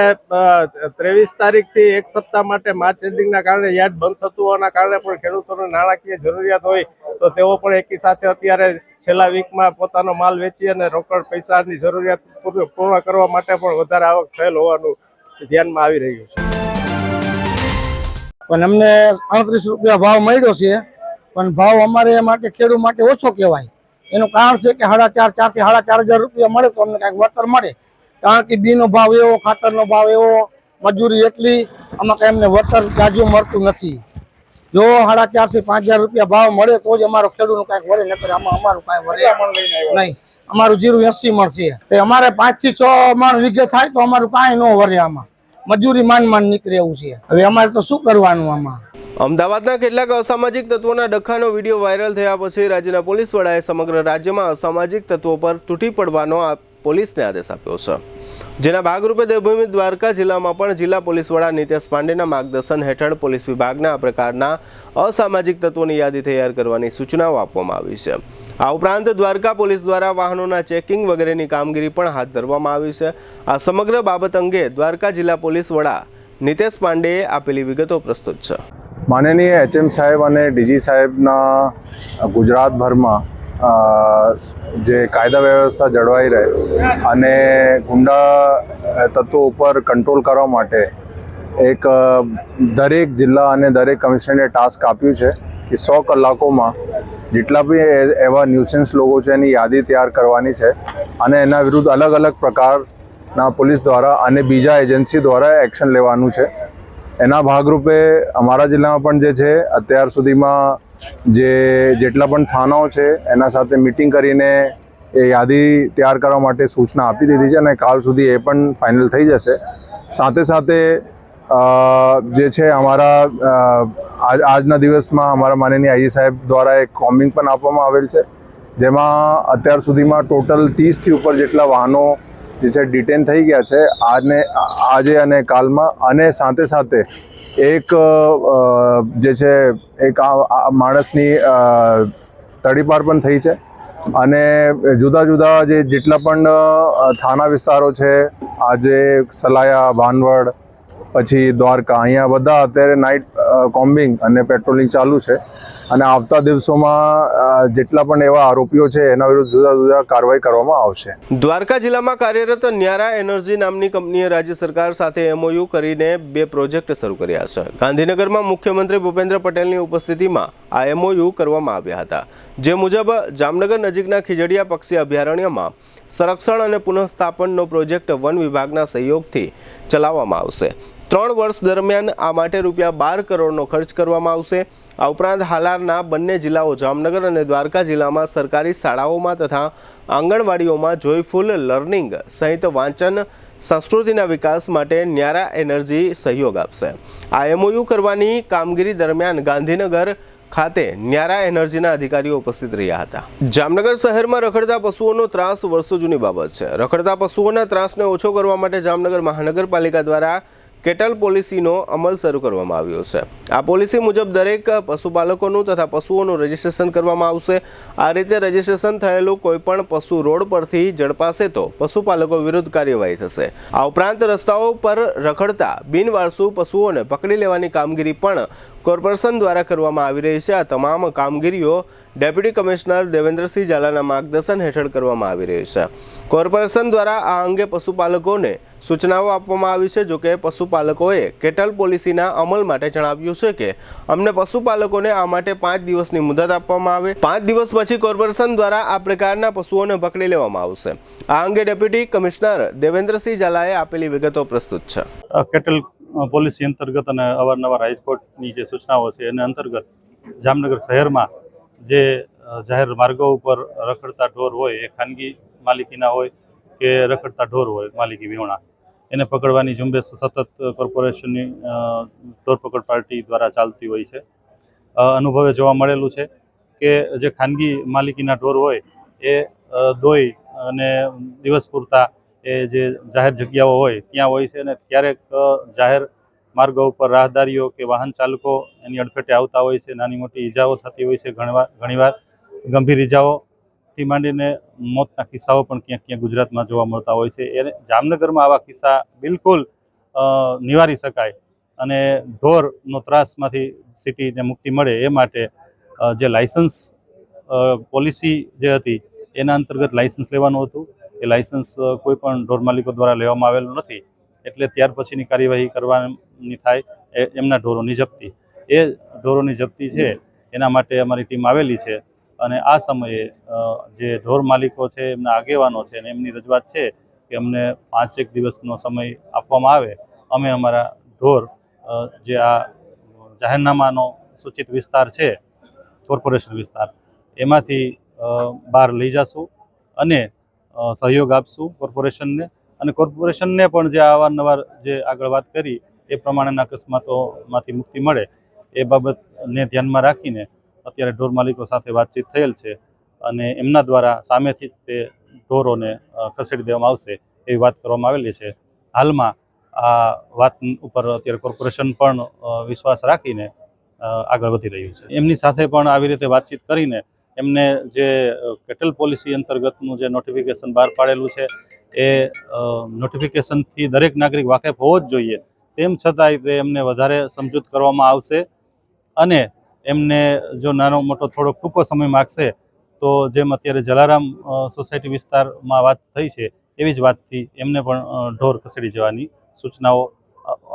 23 તારીખથી એક સપ્તાહ માટે માર્ચ એન્ડિંગના કારણે યાર્ડ બંધ થતું હોવાના કારણે પણ ખેડૂતોને નાણાકીય જરૂરિયાત હોય તો તેઓ પણ એકી સાથે અત્યારે છેલ્લા વીકમાં પોતાનો માલ વેચી અને રોકડ પૈસાની જરૂરિયાત પૂર્ણ કરવા માટે પણ વધારે આવક થયેલ હોવાનું ધ્યાનમાં આવી રહ્યું છે. પણ અમને 38 રૂપિયા ભાવ મળ્યો છે, પણ ભાવ અમારે માટે ખેડૂત માટે ઓછો કહેવાય. એનું કારણ છે કે 4.5 થી 4.5 હજાર રૂપિયા મળે તો અમને કાંઈક વળતર મળે, કારણ કે બીનો ભાવ એવો, ખાતરનો ભાવ એવો, મજૂરી એટલી, આમાં કાંઈ એમને વળતર જાજુ મળતું નથી. જો 4,500 થી 5,000 રૂપિયા ભાવ મળે તો જ અમારો ખેડૂતનું કાંઈક વળે, નકર આમાં અમારું કાંઈ વળે નહીં. અમારું જીરું 80 મણ છે, તે અમારે 5 થી 6 મણ વીઘે થાય તો અમારું કાંઈ ન વળે. આમાં મજૂરી માંડ નીકળે એવું છે. હવે અમારે તો શું કરવાનું આમાં? અમદાવાદના કેટલાક અસામાજિક તત્વોના ડખ્ખાનો વિડીયો વાયરલ થયા પછી રાજ્યના પોલીસ વડાએ સમગ્ર રાજ્યમાં અસામાજિક તત્વો પર તૂટી પડવાનો પોલીસને આદેશ આપ્યો છે, જેના ભાગરૂપે દેવભૂમિ દ્વારકા જિલ્લામાં પણ જિલ્લા પોલીસ વડા નિતેશ પાંડેના માર્ગદર્શન હેઠળ પોલીસ વિભાગના આ પ્રકારના અસામાજિક તત્વોની યાદી તૈયાર કરવાની સૂચનાઓ આપવામાં આવી છે. આ ઉપરાંત દ્વારકા પોલીસ દ્વારા વાહનોના ચેકિંગ વગેરેની કામગીરી પણ હાથ ધરવામાં આવી છે. આ સમગ્ર બાબત અંગે દ્વારકા જિલ્લા પોલીસ વડા નિતેશ પાંડેએ આપેલી વિગતો પ્રસ્તુત છે. માનનીય HM સાહેબ અને DG સાહેબના ગુજરાતભરમાં જે કાયદા વ્યવસ્થા જળવાઈ રહે અને ગુંડા તત્વો ઉપર કંટ્રોલ કરવા માટે એક દરેક જિલ્લા અને દરેક કમિશનરે ટાસ્ક આપ્યું છે કે 100 કલાકોમાં જેટલા બી એવા ન્યુસન્સ લોકો છે એની યાદી તૈયાર કરવાની છે અને એના વિરુદ્ધ અલગ અલગ પ્રકારના પોલીસ દ્વારા અને બીજા એજન્સી દ્વારા એક્શન લેવાનું છે. એના ભાગરૂપે અમારા જિલ્લામાં પણ જે છે અત્યાર સુધીમાં જેટલા પણ થાનાઓ છે એના સાથે મિટિંગ કરીને એ યાદી તૈયાર કરવા માટે સૂચના આપી દીધી છે અને કાલ સુધી એ પણ ફાઇનલ થઈ જશે. સાથે સાથે જે છે અમારા આજના દિવસમાં અમારા માનનીય IG સાહેબ દ્વારા એક કોમ્બિંગ પણ આપવામાં આવેલ છે, જેમાં અત્યાર સુધીમાં ટોટલ 30થી ઉપર જેટલા વાહનો જે છે ડિટેન થઈ ગયા છે આજે અને કાલમાં. અને સાથે સાથે એક જે છે એક માણસની તડીપાર પણ થઈ છે અને જુદા જુદા જેટલા પણ થાના વિસ્તારો છે, આજે સલાયા, ભાનવડ, પછી દ્વારકા, અહીંયા બધા અત્યારે નાઇટ કોમ્બિંગ અને પેટ્રોલિંગ ચાલુ છે અને આવતા દિવસોમાં જેટલા પણ એવા આરોપીઓ છે એના વિરુદ્ધ જુદા જુદા કાર્યવાહી કરવામાં આવશે. દ્વારકા જિલ્લામાં કાર્યરત ન્યારા એનર્જી નામની કંપનીએ રાજ્ય સરકાર સાથે MOU કરીને 2 પ્રોજેક્ટ શરૂ કર્યા છે. ગાંધીનગરમાં મુખ્યમંત્રી ભૂપેન્દ્ર પટેલની ઉપસ્થિતિમાં આ MOU કરવામાં આવ્યા હતા, જે મુજબ જામનગર નજીકના ખીજડીયા પક્ષી અભયારણ્યમાં સંરક્ષણ અને પુનઃસ્થાપનનો પ્રોજેક્ટ વન વિભાગના સહયોગથી ચલાવવામાં આવશે. 3 વર્ષ દરમિયાન આ માટે ₹12 કરોડનો ખર્ચ કરવામાં આવશે. આ ઉપરાંત હાલારના બંને જિલ્લાઓ જામનગર અને દ્વારકા જિલ્લામાં સરકારી શાળાઓમાં તથા આંગણવાડીઓમાં જોયફુલ લર્નિંગ સહિત વાંચન સંસ્કૃતિના વિકાસ માટે ન્યારા એનર્જી સહયોગ આપશે. આ MOU કરવાની કામગીરી દરમિયાન ગાંધીનગર ખાતે ન્યારા એનર્જીના અધિકારીઓ ઉપસ્થિત રહ્યા હતા. જામનગર શહેરમાં રખડતા પશુઓનો ત્રાસ વર્ષો જૂની બાબત છે. રખડતા પશુઓના ત્રાસને ઓછો કરવા માટે જામનગર મહાનગરપાલિકા દ્વારા કેટલ પોલિસીનો અમલ શરૂ કરવામાં આવ્યો છે. આ પોલિસી મુજબ દરેક પશુપાલકોનું તથા પશુઓનું રજીસ્ટ્રેશન કરવામાં આવશે. આ રીતે રજીસ્ટ્રેશન થયેલું કોઈપણ પશુ રોડ પરથી ઝડપાશે તો પશુપાલકો વિરુદ્ધ કાર્યવાહી થશે. આ ઉપરાંત રસ્તાઓ પર રખડતા બિનવારસુ પશુઓને પકડી લેવાની કામગીરી પણ કોર્પોરેશન દ્વારા કરવામાં આવી રહી છે. આ તમામ કામગીરીઓ ડેપ્યુટી કમિશનર દેવેન્દ્રસિંહ ઝાલાના માર્ગદર્શન હેઠળ કરવામાં આવી રહી છે. કોર્પોરેશન દ્વારા આ અંગે પશુપાલકોને સૂચનાઓ આપવામાં આવી છે. જોકે પશુપાલકોએ કેટલ પોલિસીના અમલ માટે જણાવ્યું છે કે અમને પશુપાલકોને આ માટે 5 દિવસની મુદત આપવામાં આવે. 5 દિવસ પછી કોર્પોરેશન દ્વારા આ પ્રકારના પશુઓને પકડી લેવામાં આવશે. આ અંગે ડેપ્યુટી કમિશનર દેવેન્દ્રસિંહ ઝાલાએ આપેલી વિગતો પ્રસ્તુત છે. કેટલ પોલિસી અંતર્ગત અને અવારનવાર હાઈકોર્ટની જે સૂચનાઓ છે એને અંતર્ગત જામનગર શહેરમાં જે જાહેર માર્ગો ઉપર રખડતા ઢોર હોય, એ ખાનગી માલિકીના હોય કે રખડતા ઢોર હોય માલિકી વિહોણા, એને પકડવાની ઝુંબેશ સતત કોર્પોરેશનની ઢોર પકડ પાર્ટી દ્વારા ચાલતી હોય છે. અનુભવે જોવા મળેલું છે કે જે ખાનગી માલિકીના ઢોર હોય એ દોઈ અને દિવસ પૂરતા એ જે જાહેર જગ્યાઓ હોય ત્યાં હોય છે અને ક્યારેક જાહેર માર્ગો ઉપર રાહદારીઓ કે વાહન ચાલકો એની અડફેટે આવતા હોય છે. નાની મોટી ઈજાઓ થતી હોય છે. ઘણીવાર ગંભીર ઈજાઓથી માંડીને મોતના કિસ્સાઓ પણ ક્યાંક ક્યાંક ગુજરાતમાં જોવા મળતા હોય છે. એને જામનગરમાં આવા કિસ્સા બિલકુલ નિવારી શકાય અને ઢોરનો ત્રાસમાંથી સિટીને મુક્તિ મળે એ માટે જે લાયસન્સ પોલિસી જે હતી એના અંતર્ગત લાયસન્સ લેવાનું હતું. એ લાયસન્સ કોઈ પણ ઢોર માલિકો દ્વારા લેવામાં આવેલું નથી. એટલે ત્યાર પછીની કાર્યવાહી કરવાની થાય એમના ઢોરોની જપ્તી. એ ઢોરોની જપ્તી છે એના માટે અમારી ટીમ આવેલી છે અને આ સમયે જે ઢોર માલિકો છે, એમના આગેવાનો છે અને એમની રજૂઆત છે કે અમને 5 દિવસનો સમય આપવામાં આવે, અમે અમારા ઢોર જે આ જાહેરનામાનો સૂચિત વિસ્તાર છે કોર્પોરેશન વિસ્તાર એમાંથી બહાર લઈ જશું અને સહયોગ આપશું કોર્પોરેશનને. અને કોર્પોરેશનને પણ જે અવારનવાર જે આગળ વાત કરી એ પ્રમાણેના અકસ્માતોમાંથી મુક્તિ મળે એ બાબતને ધ્યાનમાં રાખીને અત્યારે ઢોર માલિકો સાથે વાતચીત થયેલ છે અને એમના દ્વારા સામેથી તે ઢોરોને ખસેડી દેવામાં આવશે એવી વાત કરવામાં આવેલી છે. હાલમાં આ વાત ઉપર અત્યારે કોર્પોરેશન પણ વિશ્વાસ રાખીને આગળ વધી રહ્યું છે. એમની સાથે પણ આવી રીતે વાતચીત કરીને એમને જે કેટલ પોલિસી અંતર્ગતનું જે નોટિફિકેશન બહાર પાડેલું છે એ નોટિફિકેશનથી દરેક નાગરિક વાકેફ હોવો જ જોઈએ, તેમ છતાંય તે એમને વધારે સમજૂત કરવામાં આવશે અને એમને જો નાનો મોટો થોડો ટૂંકો સમય માગશે તો જેમ અત્યારે જલારામ સોસાયટી વિસ્તારમાં વાત થઈ છે એવી જ વાતથી એમને પણ ઢોર ખસેડી જવાની સૂચનાઓ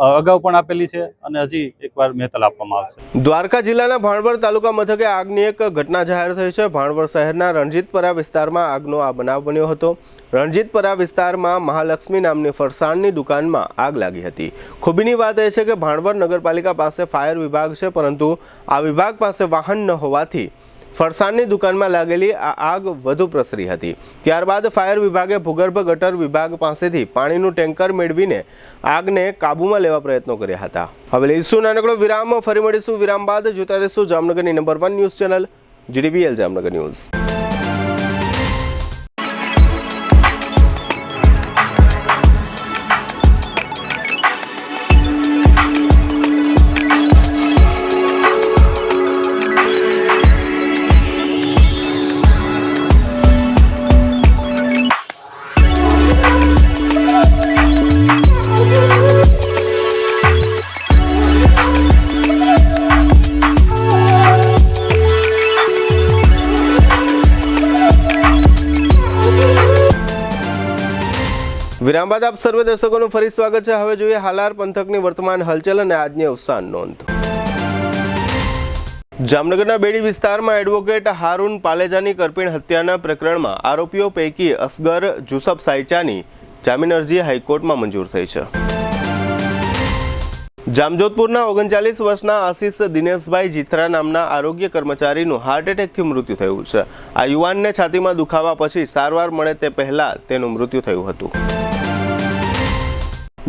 અગાઉ પણ આપેલી છે અને હજી એકવાર મહેતલ આપવામાં આવશે. દ્વારકા જિલ્લાના ભાણવડ તાલુકા મથકે આગની એક ઘટના જાહેર થઈ છે. ભાણવડ શહેરના રણજીતપરા વિસ્તારમાં આગનો આ બનાવ બન્યો હતો. રણજીતપરા વિસ્તારમાં મહાલક્ષ્મી નામની ફરસાણની દુકાનમાં આગ લાગી હતી. ખૂબીની વાત એ છે કે ભાણવડ નગરપાલિકા પાસે ફાયર વિભાગ છે, પરંતુ આ વિભાગ પાસે વાહન ન હોવાથી ફરસાણની દુકાનમાં લાગેલી આ આગ વધુ પ્રસરી હતી. ત્યારબાદ ફાયર વિભાગે ભૂગર્ભ ગટર વિભાગ પાસેથી પાણીનું ટેન્કર મેળવીને આગને કાબૂમાં લેવા પ્રયત્નો કર્યા હતા. હવે લઈશું નાનકડો વિરામ, ફરી મળીશું વિરામ બાદ. જોતા રહીશું જામનગરની number 1 news channel GDBL Jamnagar news. વિરામ બાદ આપ સર્વે દર્શકોનું ફરી સ્વાગત છે. હવે જોઈએ હાલાર પંથકની વર્તમાન હલચલ અને આજની અવસાન નોંધ. જામનગરના બેડી વિસ્તારમાં એડવોકેટ હારૂન પાલેજાની કરપીણ હત્યાના પ્રકરણમાં આરોપીઓ પૈકી અસગર જુસફ સાયચાની જામીન અરજી હાઈકોર્ટમાં મંજૂર થઈ છે. જામજોધપુરના 39 વર્ષના આશીષ દિનેશભાઈ જીથરા નામના આરોગ્ય કર્મચારીનું હાર્ટ એટેકથી મૃત્યુ થયું છે. આ યુવાનને છાતીમાં દુખાવા પછી સારવાર મળે તે પહેલા તેનું મૃત્યુ થયું હતું.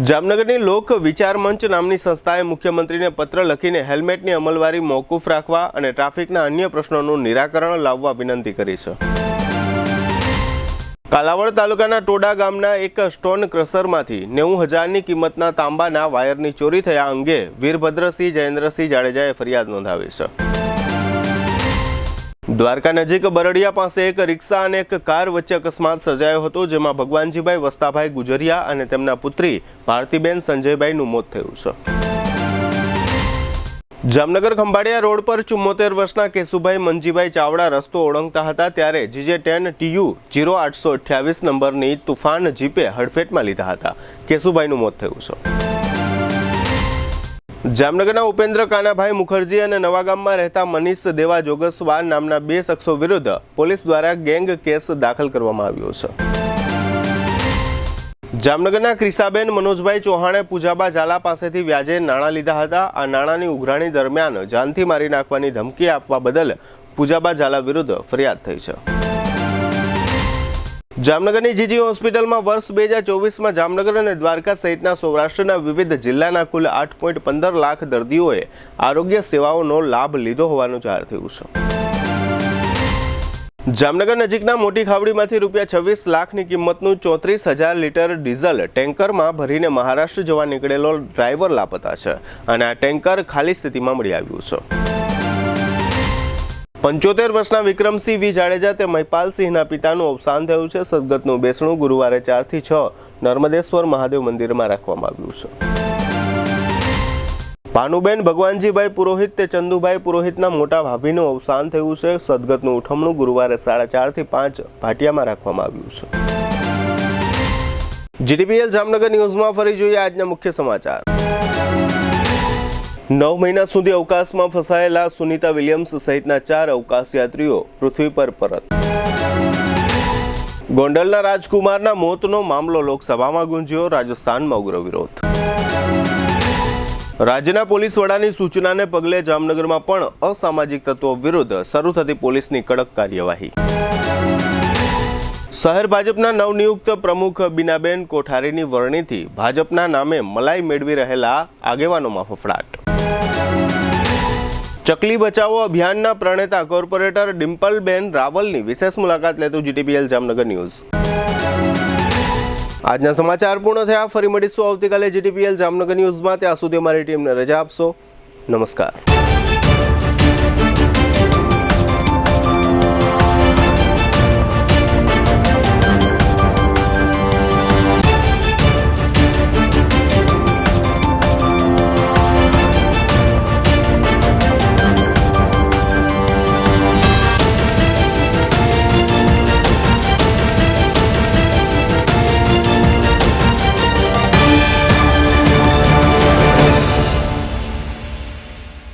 જામનગરની લોક વિચાર મંચ નામની સંસ્થાએ મુખ્યમંત્રીને પત્ર લખીને હેલ્મેટની અમલવારી મોકૂફ રાખવા અને ટ્રાફિકના અન્ય પ્રશ્નોનું નિરાકરણ લાવવા વિનંતી કરી છે. કાલાવડ તાલુકાના ટોડા ગામના એક સ્ટોન ક્રશરમાંથી 90,000ની કિંમતના તાંબાના વાયરની ચોરી થયા અંગે વીરભદ્રસિંહ જયેન્દ્રસિંહ જાડેજાએ ફરિયાદ નોંધાવી છે. દ્વારકા નજીક બરડિયા પાસે એક રિક્ષા અને એક કાર વચ્ચે અકસ્માત સર્જાયો હતો, જેમાં ભગવાનજીભાઈ વસ્તાભાઈ ગુજરિયા અને તેમના પુત્રી ભારતીબેન સંજયભાઈનું મોત થયું છે. જામનગર ખંભાળિયા રોડ પર 74 વર્ષના કેશુભાઈ મંજીભાઈ ચાવડા રસ્તો ઓળંગતા હતા ત્યારે GJ10 TU 0828 નંબરની તુફાન જીપે હડફેટમાં લીધા હતા. કેશુભાઈનું મોત થયું છે. જામનગરના ઉપેન્દ્ર કાનાભાઈ મુખર્જી અને નવાગામમાં રહેતા મનીષ દેવા જોગસવાન નામના 2 શખ્સો વિરુદ્ધ પોલીસ દ્વારા ગેંગ કેસ દાખલ કરવામાં આવ્યો છે. જામનગરના ક્રિસાબેન મનોજભાઈ ચૌહાણે પૂજાબા ઝાલા પાસેથી વ્યાજે નાણાં લીધા હતા. આ નાણાંની ઉઘરાણી દરમિયાન જાનથી મારી નાખવાની ધમકી આપવા બદલ પૂજાબા ઝાલા વિરુદ્ધ ફરિયાદ થઈ છે. જામનગરની જીજી હોસ્પિટલમાં વર્ષ 2024માં જામનગર અને દ્વારકા સહિતના સૌરાષ્ટ્રના વિવિધ જિલ્લાના કુલ 8.15 લાખ દર્દીઓએ આરોગ્ય સેવાઓનો લાભ લીધો હોવાનું જાહેર થયું છે. જામનગર નજીકના મોટી ખાવડીમાંથી ₹26 લાખની કિંમતનું 34,000 લીટર ડીઝલ ટેન્કરમાં ભરીને મહારાષ્ટ્ર જવા નીકળેલો ડ્રાઈવર લાપતા છે અને આ ટેન્કર ખાલી સ્થિતિમાં મળી આવ્યું છે. 75 વર્ષના વિક્રમસિંહ વી જાડેજા તે મહિપાલસિંહના પિતાનું અવસાન થયું છે. સદગતનું બેસણું ગુરુવારે 4 થી 6 નર્મદેશ્વર મહાદેવ મંદિરમાં રાખવામાં આવ્યું છે. ભાનુબેન ભગવાનજીભાઈ પુરોહિત તે ચંદુભાઈ પુરોહિતના મોટા ભાભીનું અવસાન થયું છે. સદગતનું ઉઠમણું ગુરુવારે 4:30 થી 5 ભાટિયામાં રાખવામાં આવ્યું છે. GDBL જામનગર ન્યૂઝમાં ફરી જોઈએ આજના મુખ્ય સમાચાર. 9 મહિના સુધી અવકાશમાં ફસાયેલા સુનીતા વિલિયમ્સ સહિતના 4 અવકાશયાત્રીઓ પૃથ્વી પર પરત. ગોંડલના રાજકુમારના મોતનો મામલો લોકસભામાં ગુંજ્યો, રાજસ્થાનમાં ઉગ્ર વિરોધ. રાજ્યના પોલીસ વડાની સૂચનાને પગલે જામનગરમાં પણ અસામાજિક તત્વો વિરુદ્ધ શરૂ થતી પોલીસની કડક કાર્યવાહી. શહેર ભાજપના નવનિયુક્ત પ્રમુખ બીનાબેન કોઠારીની વરણીથી ભાજપના નામે મલાઈ મેળવી રહેલા આગેવાનોમાં ફફડાટ. ચકલી બચાવો અભિયાનના પ્રણેતા કોર્પોરેટર ડિમ્પલબેન રાવલની વિશેષ મુલાકાત લેતું GTPL જામનગર ન્યૂઝ. આજના સમાચાર પૂર્ણ થયા. ફરી મળીશું આવતીકાલે GTPL જામનગર ન્યૂઝમાં. ત્યાં સુધી અમારી ટીમને રજા આપશો. નમસ્કાર.